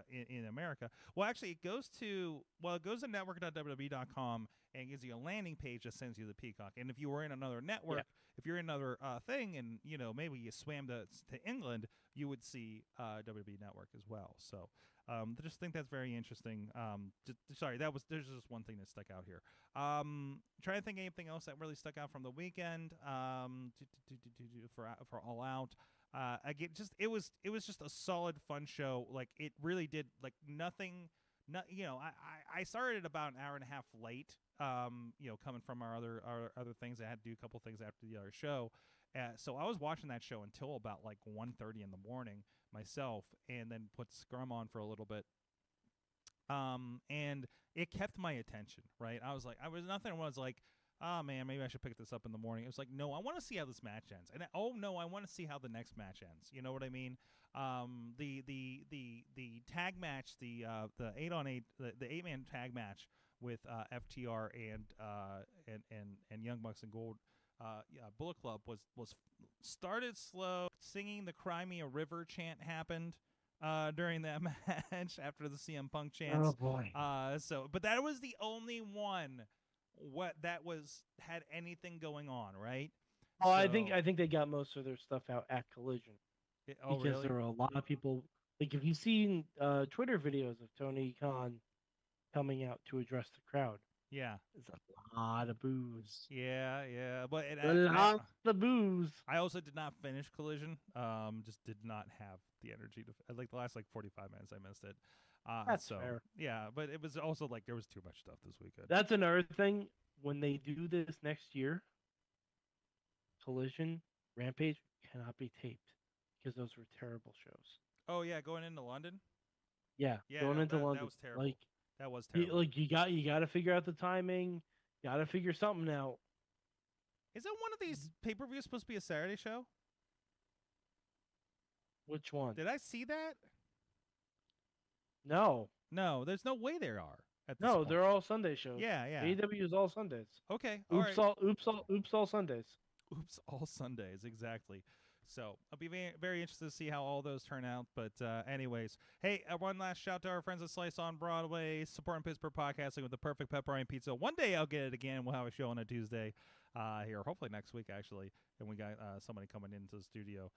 in America. Well, actually, it goes to network.wwe.com and gives you a landing page that sends you the Peacock. And if you were in another network, if you're in another thing, and maybe you swam to England, you would see WWE Network as well. So I just think that's very interesting. There's just one thing that stuck out here. Trying to think of anything else that really stuck out from the weekend. For All Out. Again, it was just a solid, fun show. Like it really did, like nothing. I started about an hour and a half late. Coming from our other things, I had to do a couple things after the other show. So I was watching that show until about like 1:30 in the morning myself, and then put Scrum on for a little bit. And it kept my attention, right? I was like, oh man, maybe I should pick this up in the morning. It was like, no, I want to see how this match ends, and I want to see how the next match ends. You know what I mean? The tag match, the 8-on-8, the 8-man tag match with FTR and Young Bucks and Gold, Bullet Club was started slow. Singing the "Cry Me a River" chant happened during that match after the CM Punk chants. Oh boy. But that was the only one had anything going on, right? Oh, so, I think they got most of their stuff out at Collision. Because really? there were a lot of people. Like if you've seen Twitter videos of Tony Khan coming out to address the crowd, it's a lot of booze. Yeah, but a lot of booze. I also did not finish Collision. Just did not have the energy to like the last 45 minutes. I missed it. That's fair. Yeah, but it was also like there was too much stuff this weekend. That's another thing. When they do this next year, Collision, Rampage cannot be taped because those were terrible shows. Oh yeah, going into London. Yeah, going into London. That was terrible. That was terrible. You got to figure out the timing. Got to figure something out. Isn't one of these pay-per-views supposed to be a Saturday show? Which one? Did I see that? No, there's no way there are. No, they're all Sunday shows. Yeah. AEW is all Sundays. Okay. Oops, all Sundays. Oops, all Sundays, exactly. So I'll be very, very interested to see how all those turn out. But anyways, hey, one last shout to our friends at Slice on Broadway, supporting Pittsburgh podcasting with the perfect pepperoni pizza. One day I'll get it again. We'll have a show on a Tuesday here, hopefully next week, actually. And we got somebody coming into the studio.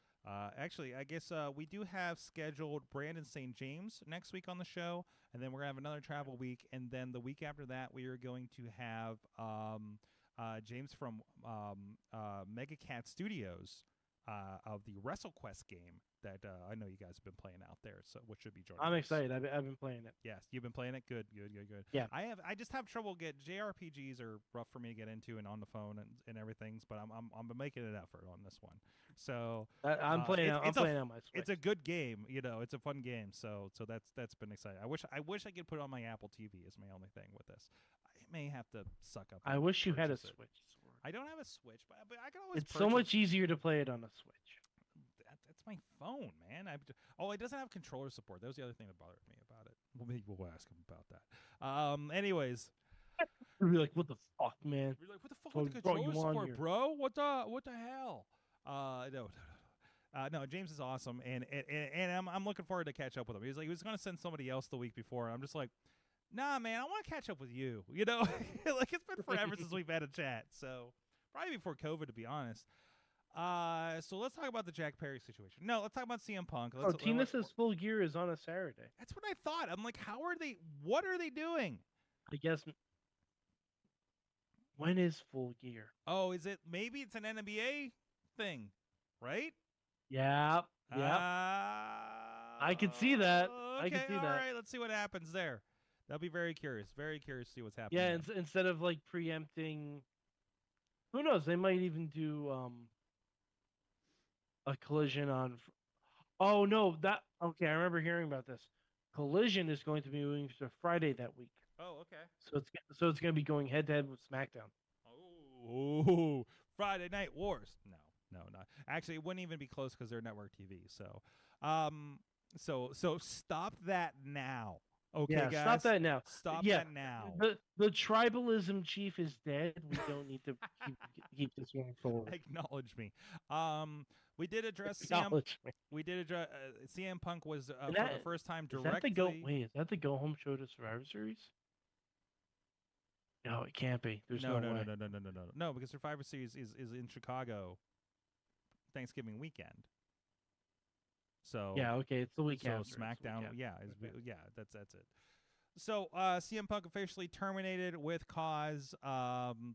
Actually, I guess we do have scheduled Brandon St. James next week on the show. And then we're going to have another travel week. And then the week after that, we are going to have James from Mega Cat Studios of the WrestleQuest game that I know you guys have been playing out there, so which should be joining. I'm us. excited. I've been playing it. Yes, you've been playing it. Good. Yeah. I just have trouble JRPGs are rough for me to get into and on the phone and everything, but I'm making an effort on this one. So I'm playing. I'm playing on my Switch. It's a good game. It's a fun game. So that's been exciting. I wish I could put it on my Apple TV. Is my only thing with this. I may have to suck up. I wish you had a Switch. I don't have a Switch, but I can always. It's so much easier to play it on a Switch. That's my phone, man. It doesn't have controller support. That was the other thing that bothered me about it. Well, maybe we'll ask him about that. Anyways. We'd be like, what the fuck, man? We're like, what the fuck with the controller support, bro? What the hell? No, James is awesome, and I'm looking forward to catch up with him. He was going to send somebody else the week before, and I'm just like, nah, man, I want to catch up with you. Like it's been forever since we've had a chat. So probably before COVID, to be honest. So let's talk about the Jack Perry situation. No, let's talk about CM Punk. Tina's Full Gear is on a Saturday. That's what I thought. I'm like, what are they doing? I guess. When is Full Gear? Oh, maybe it's an NBA thing, right? Yeah. I could see that. Okay, I could see all that. right, let's see what happens there. That'll be very curious. Very curious to see what's happening. Yeah, instead of like preempting, who knows? They might even do a Collision on. Oh no, okay. I remember hearing about this. Collision is going to be moving to Friday that week. Oh, okay. So it's going to be going head to head with SmackDown. Oh, Friday Night Wars. No, not actually. It wouldn't even be close because they're network TV. So, so stop that now. Okay, yeah, guys. Stop that now. Stop that now. The tribalism chief is dead. We don't need to keep this going forward. Acknowledge me. We did address CM Punk was for the first time directly. Is that the go home show to Survivor Series? No, it can't be. There's no way. No, because Survivor Series is in Chicago Thanksgiving weekend. So yeah, okay, it's the week after. So SmackDown, that's it. So CM Punk officially terminated with cause.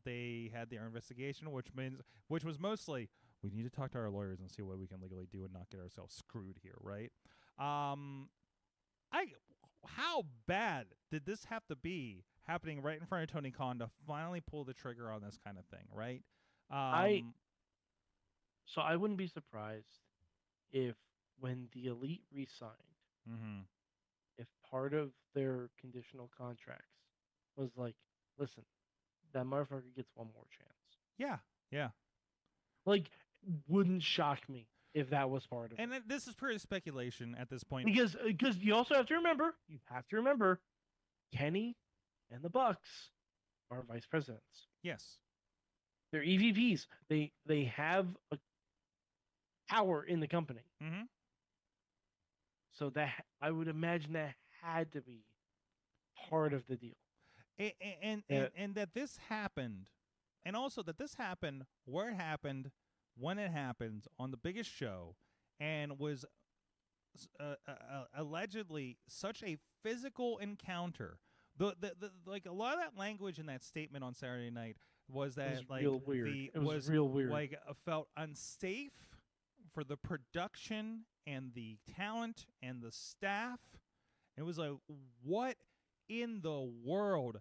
They had their investigation, which was mostly we need to talk to our lawyers and see what we can legally do and not get ourselves screwed here, right? How bad did this have to be happening right in front of Tony Khan to finally pull the trigger on this kind of thing, right? So I wouldn't be surprised if when the Elite re-signed, if part of their conditional contracts was like, listen, that motherfucker gets one more chance. Yeah. Like, wouldn't shock me if that was part of it. And this is pure speculation at this point. Because you also have to remember, Kenny and the Bucks are vice presidents. Yes. They're EVPs. They have a power in the company. Mm-hmm. So that I would imagine that had to be part of the deal. And that this happened, and also that this happened where it happened, when it happened, on the biggest show, and was allegedly such a physical encounter. The like a lot of that language in that statement on Saturday night was that real weird. It was real weird. Like felt unsafe for the production and the talent and the staff. It was like, what in the world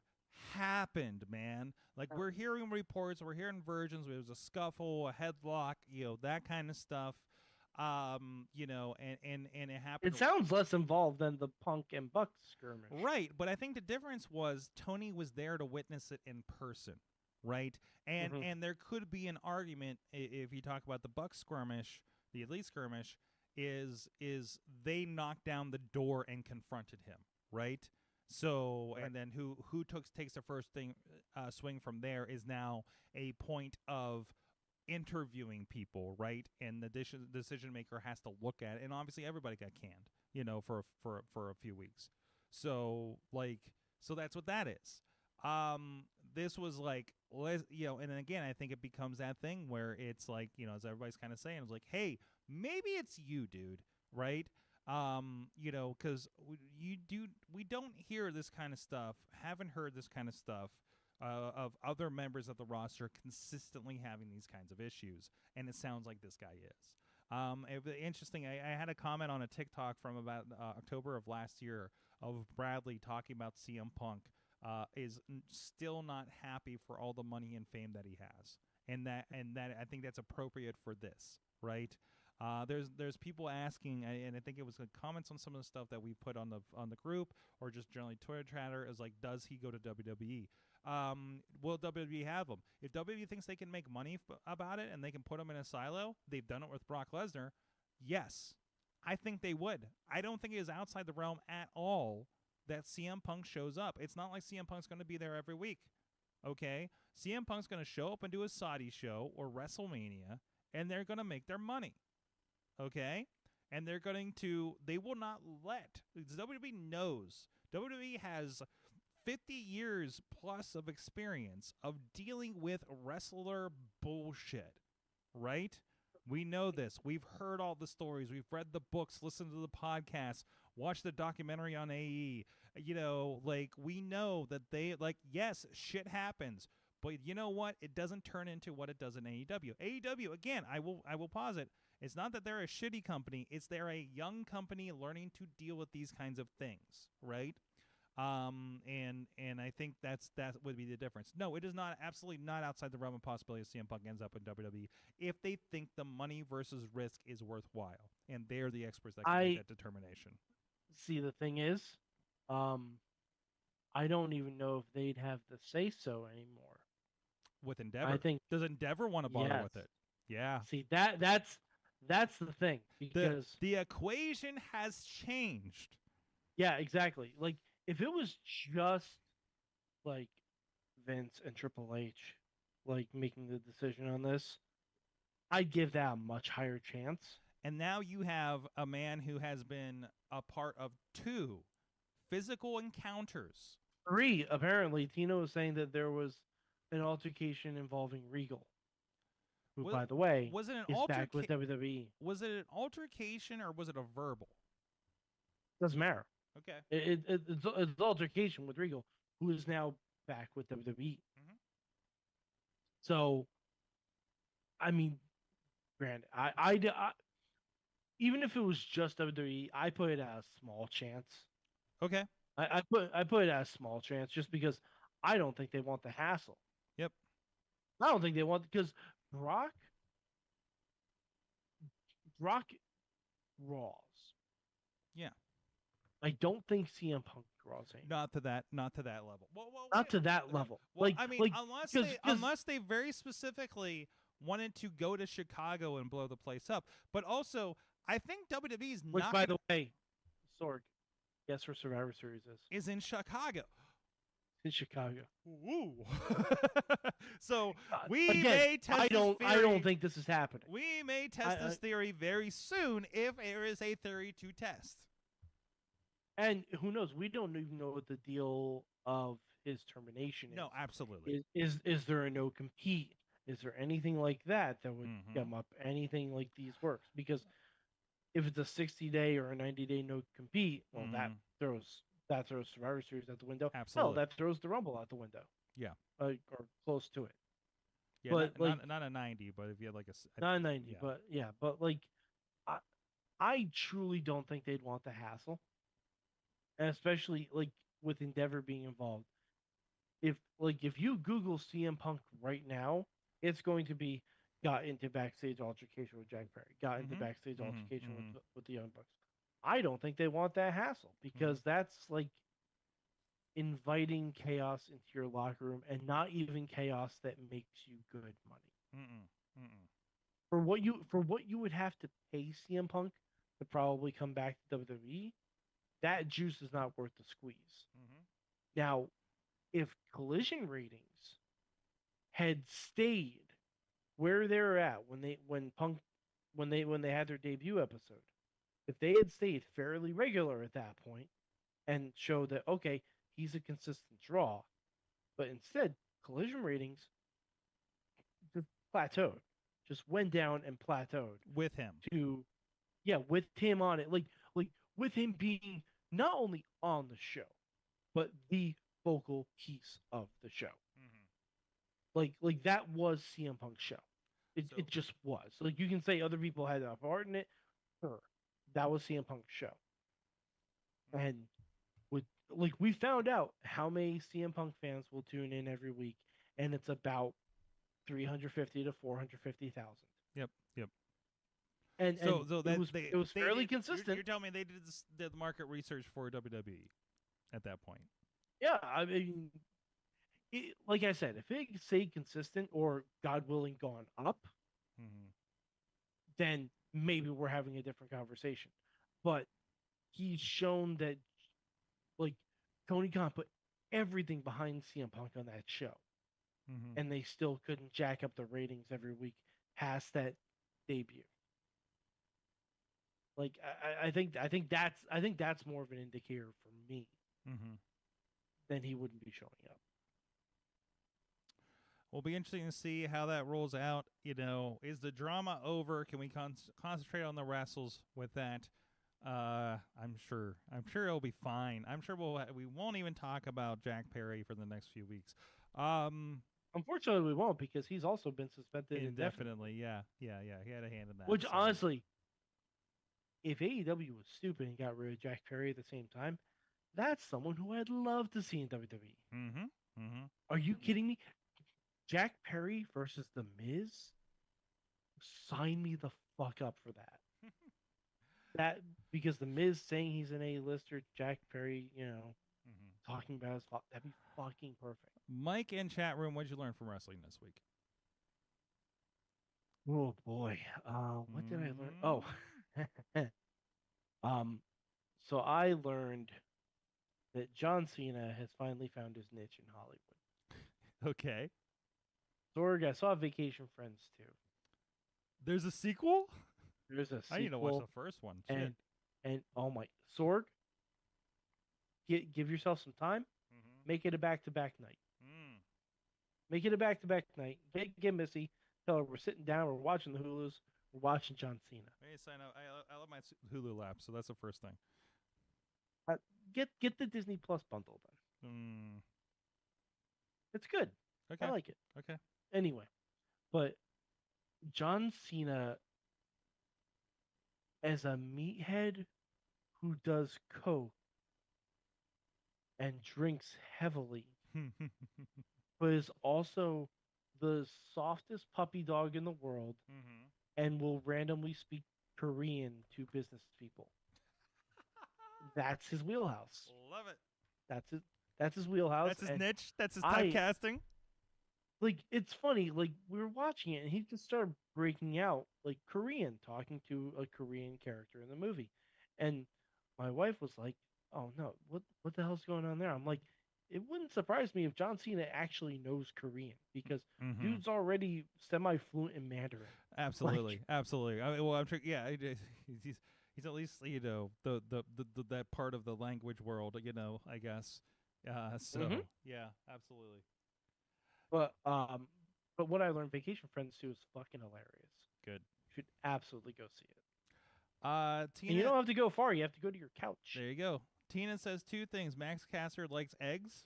happened, man? Like, we're hearing reports, we're hearing versions. It was a scuffle, a headlock, that kind of stuff. And it happened. It sounds less involved than the Punk and Buck skirmish. Right, but I think the difference was Tony was there to witness it in person, right? And there could be an argument if you talk about the Buck skirmish, the Elite skirmish, is they knocked down the door and confronted him, right? So, and then who takes the first swing from there is now a point of interviewing people, right? And the decision maker has to look at it, and obviously everybody got canned, for a few weeks. So that's what that is. This was like, and again, I think it becomes that thing where it's like, as everybody's kind of saying, it's like, hey, maybe it's you, dude, right? Because we don't hear this kind of stuff, haven't heard this kind of stuff of other members of the roster consistently having these kinds of issues, and it sounds like this guy is. Interesting. I had a comment on a TikTok from about October of last year of Bradley talking about CM Punk is still not happy for all the money and fame that he has, and that I think that's appropriate for this, right? There's people asking, and I think it was comments on some of the stuff that we put on the group or just generally Twitter chatter is like, does he go to WWE? Will WWE have him? If WWE thinks they can make money about it and they can put him in a silo, they've done it with Brock Lesnar. Yes, I think they would. I don't think it is outside the realm at all that CM Punk shows up. It's not like CM Punk's going to be there every week. Okay, CM Punk's going to show up and do a Saudi show or WrestleMania, and they're going to make their money. Okay? And they will not let, WWE knows, WWE has 50 years plus of experience of dealing with wrestler bullshit, right? We know this. We've heard all the stories. We've read the books, listened to the podcasts, watched the documentary on AE. We know that yes, shit happens. But you know what? It doesn't turn into what it does in AEW. AEW, again, I will pause it. It's not that they're a shitty company. It's they're a young company learning to deal with these kinds of things, right? And I think that would be the difference. No, it is not, absolutely not outside the realm of possibility CM Punk ends up in WWE if they think the money versus risk is worthwhile, and they're the experts that can make that determination. See, the thing is, I don't even know if they'd have the say so anymore. With Endeavor, I think does Endeavor want to bother with it? Yeah. See, that's the thing, because the equation has changed. Yeah, exactly. Like, if it was just like Vince and Triple H like making the decision on this, I'd give that a much higher chance. And now you have a man who has been a part of 2 physical encounters. 3, apparently. Tino was saying that there was an altercation involving Regal, who, by the way, was it an is back with WWE. Was it an altercation or was it a verbal? Doesn't matter. Okay. It's altercation with Regal, who is now back with WWE. Mm-hmm. So, I mean, granted, I even if it was just WWE, I put it at a small chance. Okay. I put it at a small chance just because I don't think they want the hassle. Yep. I don't think they want, because Brock Raws. Yeah. I don't think CM Punk draws any. Not to that level. Not to that level. Well, I mean, unless they very specifically wanted to go to Chicago and blow the place up. But also, I think WWE's which, not. By the way, Sorg, guess where Survivor Series is in Chicago. In Chicago. Ooh. So we may test. I don't think this is happening. We may test this theory very soon if there is a theory to test. And who knows? We don't even know what the deal of his termination is. No, absolutely. Is there a no compete? Is there anything like that would come up? Anything like these works? Because if it's a 60-day or a 90-day no compete, well, that throws Survivor Series out the window. Absolutely. No, that throws the Rumble out the window. Yeah. Or close to it. Yeah, but not a 90, but if you had like not a 90, yeah. But like, I truly don't think they'd want the hassle. And especially like with Endeavor being involved. If you Google CM Punk right now, it's going to be got into backstage altercation with Jack Perry, got into backstage altercation with the Young Bucks. I don't think they want that hassle, because that's like inviting chaos into your locker room, and not even chaos that makes you good money. For what you would have to pay CM Punk to probably come back to WWE, that juice is not worth the squeeze. Now, if Collision ratings had stayed where they were at when they had their debut episode, if they had stayed fairly regular at that point and showed that, okay, he's a consistent draw, but instead Collision ratings just plateaued, just went down and plateaued with him. With him on it, like with him being not only on the show, but the focal piece of the show. Like that was CM Punk's show. So- It just was. Like you can say other people had a part in it. Sure. That was CM Punk's show. And with like we found out how many CM Punk fans will tune in every week, and it's about 350 to 450,000. Yep. And So it was fairly consistent. You're telling me they did the market research for WWE at that point. Yeah, I mean, like I said, if it stayed consistent or God willing gone up, Mm-hmm. then maybe we're having a different conversation. But he's shown that like Tony Khan put everything behind CM Punk on that show, Mm-hmm. and they still couldn't jack up the ratings every week past that debut. Like I think that's more of an indicator for me Mm-hmm. than he wouldn't be showing up. Will be interesting to see how that rolls out. You know, is the drama over? Can we concentrate on the wrestles with that? I'm sure it'll be fine. I'm sure we won't even talk about Jack Perry for the next few weeks. Unfortunately, we won't because he's also been suspended indefinitely. Yeah. He had a hand in that. Which so. honestly, if AEW was stupid and got rid of Jack Perry at the same time, that's someone who I'd love to see in WWE. Mm-hmm. Mm-hmm. Are you kidding me? Jack Perry versus The Miz? Sign me the fuck up for that. That because The Miz saying he's an A-lister, Jack Perry, Mm-hmm. talking about his fault, that'd be fucking perfect. Mike in chat room, what'd you learn from wrestling this week? Oh boy, what did I learn? Oh, so I learned that John Cena has finally found his niche in Hollywood. Okay. Sorg, I saw Vacation Friends too. There's a sequel? There's a sequel. I need to watch the first one. Shit. And oh my, Sorg, give yourself some time. Mm-hmm. Make it a back-to-back night. Mm. Make it a back-to-back night. Get Missy. Tell her we're sitting down. We're watching the Hulus. We're watching John Cena. Hey, sign up. I love my Hulu lap, so that's the first thing. Get the Disney Plus bundle then. Mm. It's good. Okay. I like it. Okay. Anyway, but John Cena as a meathead who does coke and drinks heavily, but is also the softest puppy dog in the world Mm-hmm. and will randomly speak Korean to business people. That's his wheelhouse. Love it. That's his wheelhouse. That's his and niche. That's his typecasting. Like it's funny, like we were watching it and he just started breaking out like Korean, talking to a Korean character in the movie. And my wife was like, "Oh no, what the hell's going on there?" I'm like, it wouldn't surprise me if John Cena actually knows Korean because Mm-hmm. dude's already semi-fluent in Mandarin. Absolutely, absolutely. I mean, well, I'm sure. Yeah, he's at least the that part of the language world. I guess. So Mhm. yeah, absolutely. But what I learned, Vacation Friends 2 is fucking hilarious. Good. You should absolutely go see it. Tina, And you don't have to go far. You have to go to your couch. there you go. Tina says two things. Max Caster likes eggs.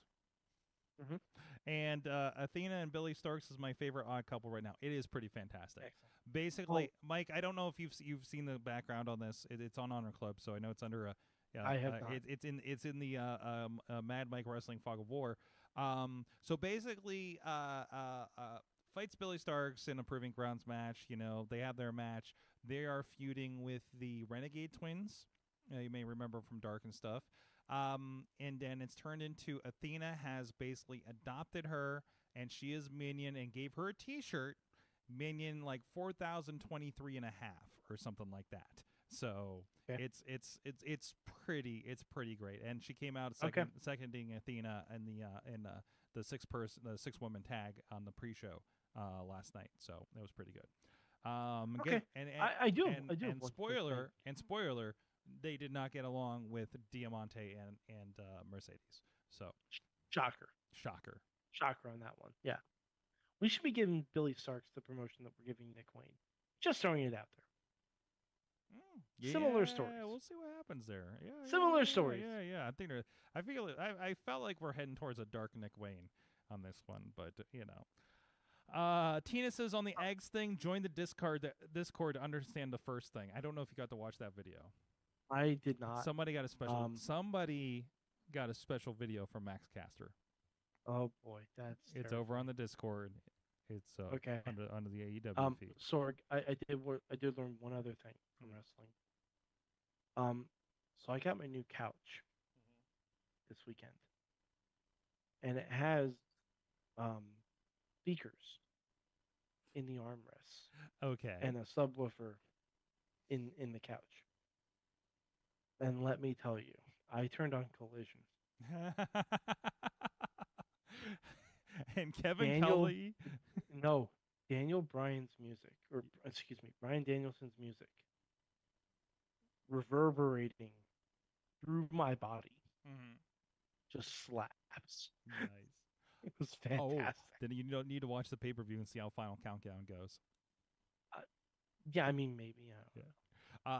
Mhm. And Athena and Billy Starks is my favorite odd couple right now. It is pretty fantastic. Excellent. Basically, Mike, I don't know if you've seen the background on this. It's on Honor Club, so I know it's under a. Yeah, I have not. It's in the Mad Mike Wrestling Fog of War. So basically, fights Billy Starks in a Proving Grounds match. They have their match. They are feuding with the Renegade Twins. You may remember from Dark and stuff. And then it's turned into Athena has basically adopted her, and she is Minion, and gave her a T-shirt, Minion like 4,023 and a half or something like that. So Okay. it's pretty great. And she came out seconding Athena in the six woman tag on the pre-show last night. So that was pretty good. Okay. I do. And spoiler, they did not get along with Diamante and Mercedes. So Shocker on that one. Yeah, we should be giving Billy Starks the promotion that we're giving Nick Wayne. Just throwing it out there. Similar stories. We'll see what happens there. Yeah, Similar stories. Yeah. I felt like we're heading towards a dark Nick Wayne on this one, but Tina says on the eggs thing, join the Discord to understand the first thing. I don't know if you got to watch that video. I did not. Somebody got a special video from Max Caster. Oh boy, that's It's terrible. over on the Discord. It's okay under the AEW feed. Sorg, I did learn one other thing from wrestling. So I got my new couch this weekend, and it has speakers in the armrests. Okay. And a subwoofer in the couch. And let me tell you, I turned on Collision. And Kevin Kelly. No, Daniel Bryan's music, or excuse me, Bryan Danielson's music, reverberating through my body, just slaps. Nice. It was fantastic. Then you don't need to watch the pay-per-view and see how Final Countdown goes. Yeah, I mean maybe.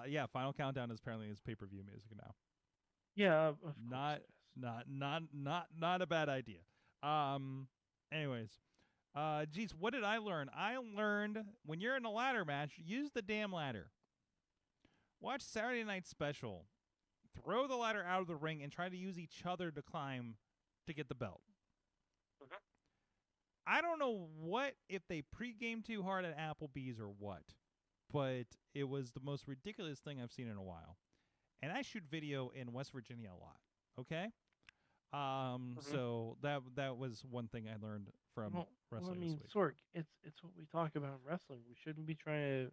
Yeah, Final Countdown is apparently his pay-per-view music now. Yeah, of course not a bad idea. Anyways, geez, what did I learn? I learned when you're in a ladder match, use the damn ladder. Watch Saturday Night Special. Throw the ladder out of the ring and try to use each other to climb to get the belt. I don't know if they pre-gamed too hard at Applebee's or what, but it was the most ridiculous thing I've seen in a while. And I shoot video in West Virginia a lot. Okay, so that was one thing I learned from wrestling. I mean, this week. Sorg, it's what we talk about in wrestling. We shouldn't be trying to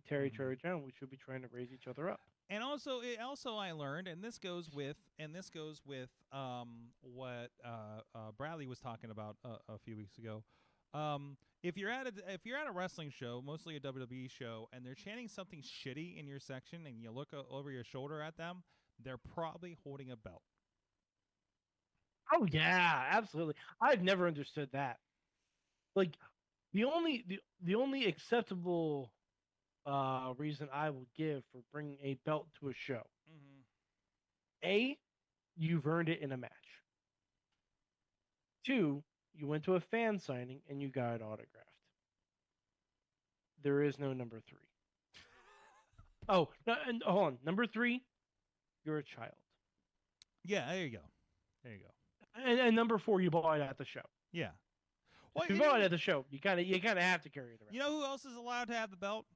tear each other down. We should be trying to raise each other up. And also I learned, and this goes with what Bradley was talking about a few weeks ago. If you're at a wrestling show, mostly a WWE show, and they're chanting something shitty in your section, and you look over your shoulder at them, they're probably holding a belt. Oh yeah, absolutely. I've never understood that. Like the only acceptable reason I will give for bringing a belt to a show. A, you've earned it in a match. 2, you went to a fan signing and you got it autographed. There is no number 3. Oh, no, and hold on. Number 3, you're a child. Yeah, there you go. And number 4, you bought it at the show. Yeah. Well, you bought it at the show. You kind of have to carry it around. You know who else is allowed to have the belt?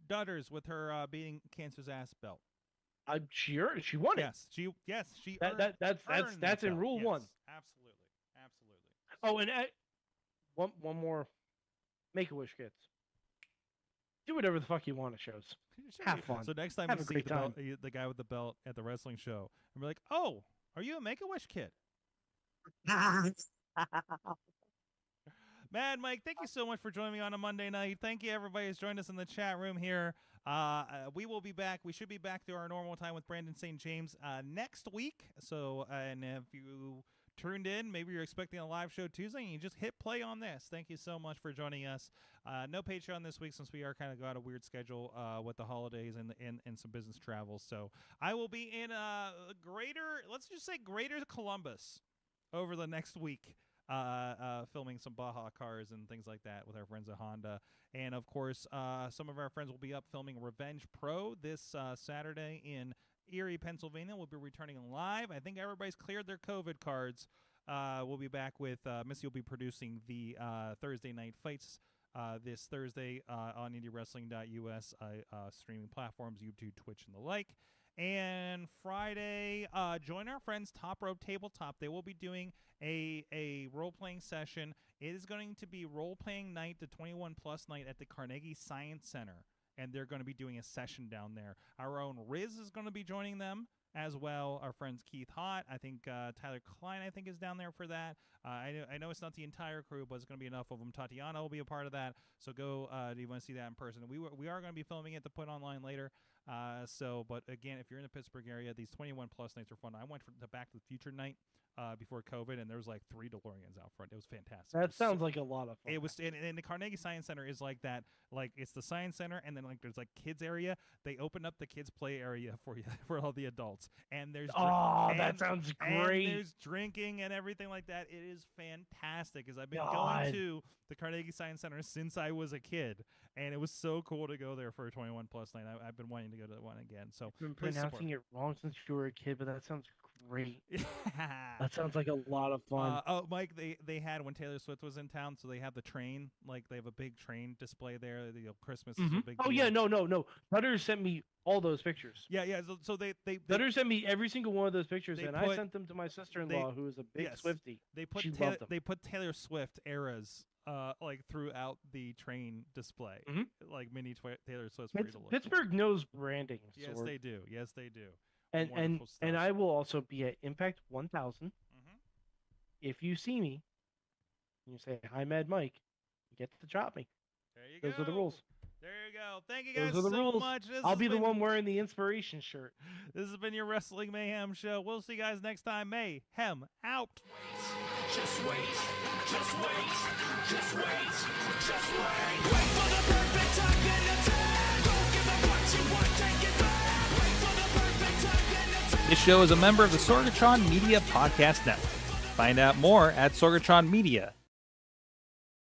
Dutters with her beating cancer's ass belt. She won it. Yes, she. That's in Rule 1. Absolutely. Oh, and one more. Make-A-Wish kids. Do whatever the fuck you want at shows. Have fun. So next time you see the guy with the belt at the wrestling show, and be like, "Oh, are you a Make-A-Wish kid?" Mad Mike, thank you so much for joining me on a Monday night. Thank you, everybody who's joined us in the chat room here. We will be back. We should be back to our normal time with Brandon St. James next week. So, and if you tuned in, maybe you're expecting a live show Tuesday, and you just hit play on this. Thank you so much for joining us. No Patreon this week since we are kind of got a weird schedule with the holidays and some business travel. So I will be in greater Columbus over the next week. Filming some Baja cars and things like that with our friends at Honda. And, of course, some of our friends will be up filming Revenge Pro this Saturday in Erie, Pennsylvania. We'll be returning live. I think everybody's cleared their COVID cards. We'll be back with Missy will be producing the Thursday night fights this Thursday on indywrestling.us streaming platforms, YouTube, Twitch, and the like. And Friday, join our friends Top Rope Tabletop. They will be doing a role-playing session. It is going to be role-playing night, the 21-plus night at the Carnegie Science Center. And they're going to be doing a session down there. Our own Riz is going to be joining them as well. Our friends Keith Hott. I think Tyler Klein, is down there for that. I know it's not the entire crew, but it's going to be enough of them. Tatiana will be a part of that. So go, do you want to see that in person? We are going to be filming it to put online later. But again, if you're in the Pittsburgh area, these 21 plus nights are fun. I went for the Back to the Future night before COVID, and there was like 3 DeLoreans out front. It was fantastic. That sounds like a lot of fun. It was, and the Carnegie Science Center is like that. Like it's the Science Center, and then like there's like kids area. They open up the kids play area for you for all the adults, and there's that sounds great. And there's drinking and everything like that. It is fantastic. Because I've been going to the Carnegie Science Center since I was a kid, and it was so cool to go there for a 21 plus night. I've been wanting to go to that one again. So I've been pronouncing it wrong since you were a kid, but that sounds great. That sounds like a lot of fun. Mike, they had when Taylor Swift was in town, so they have the train. Like they have a big train display there. Christmas is a big deal. Yeah, no. Butter sent me all those pictures. Yeah. So they Butter sent me every single one of those pictures, and I sent them to my sister-in-law, who is a big Swiftie. They put Taylor Swift eras like throughout the train display, like mini Taylor Swift. Pittsburgh knows branding. Yes, they do. Yes, they do. And I will also be at Impact 1000. If you see me, and you say hi, Mad Mike, you get to chop me. There you go. Those are the rules. There you go. Thank you guys Those are the so rules. much. I'll be the one wearing the inspiration shirt. This has been your Wrestling Mayhem show. We'll see you guys next time. Mayhem out. Just wait, just wait, just wait, just wait. Wait for the perfect time, then attack. Don't give up what you want, take it back. Wait for the perfect time, then attack. This show is a member of the Sorgatron Media Podcast Network. Find out more at sorgatronmedia.com.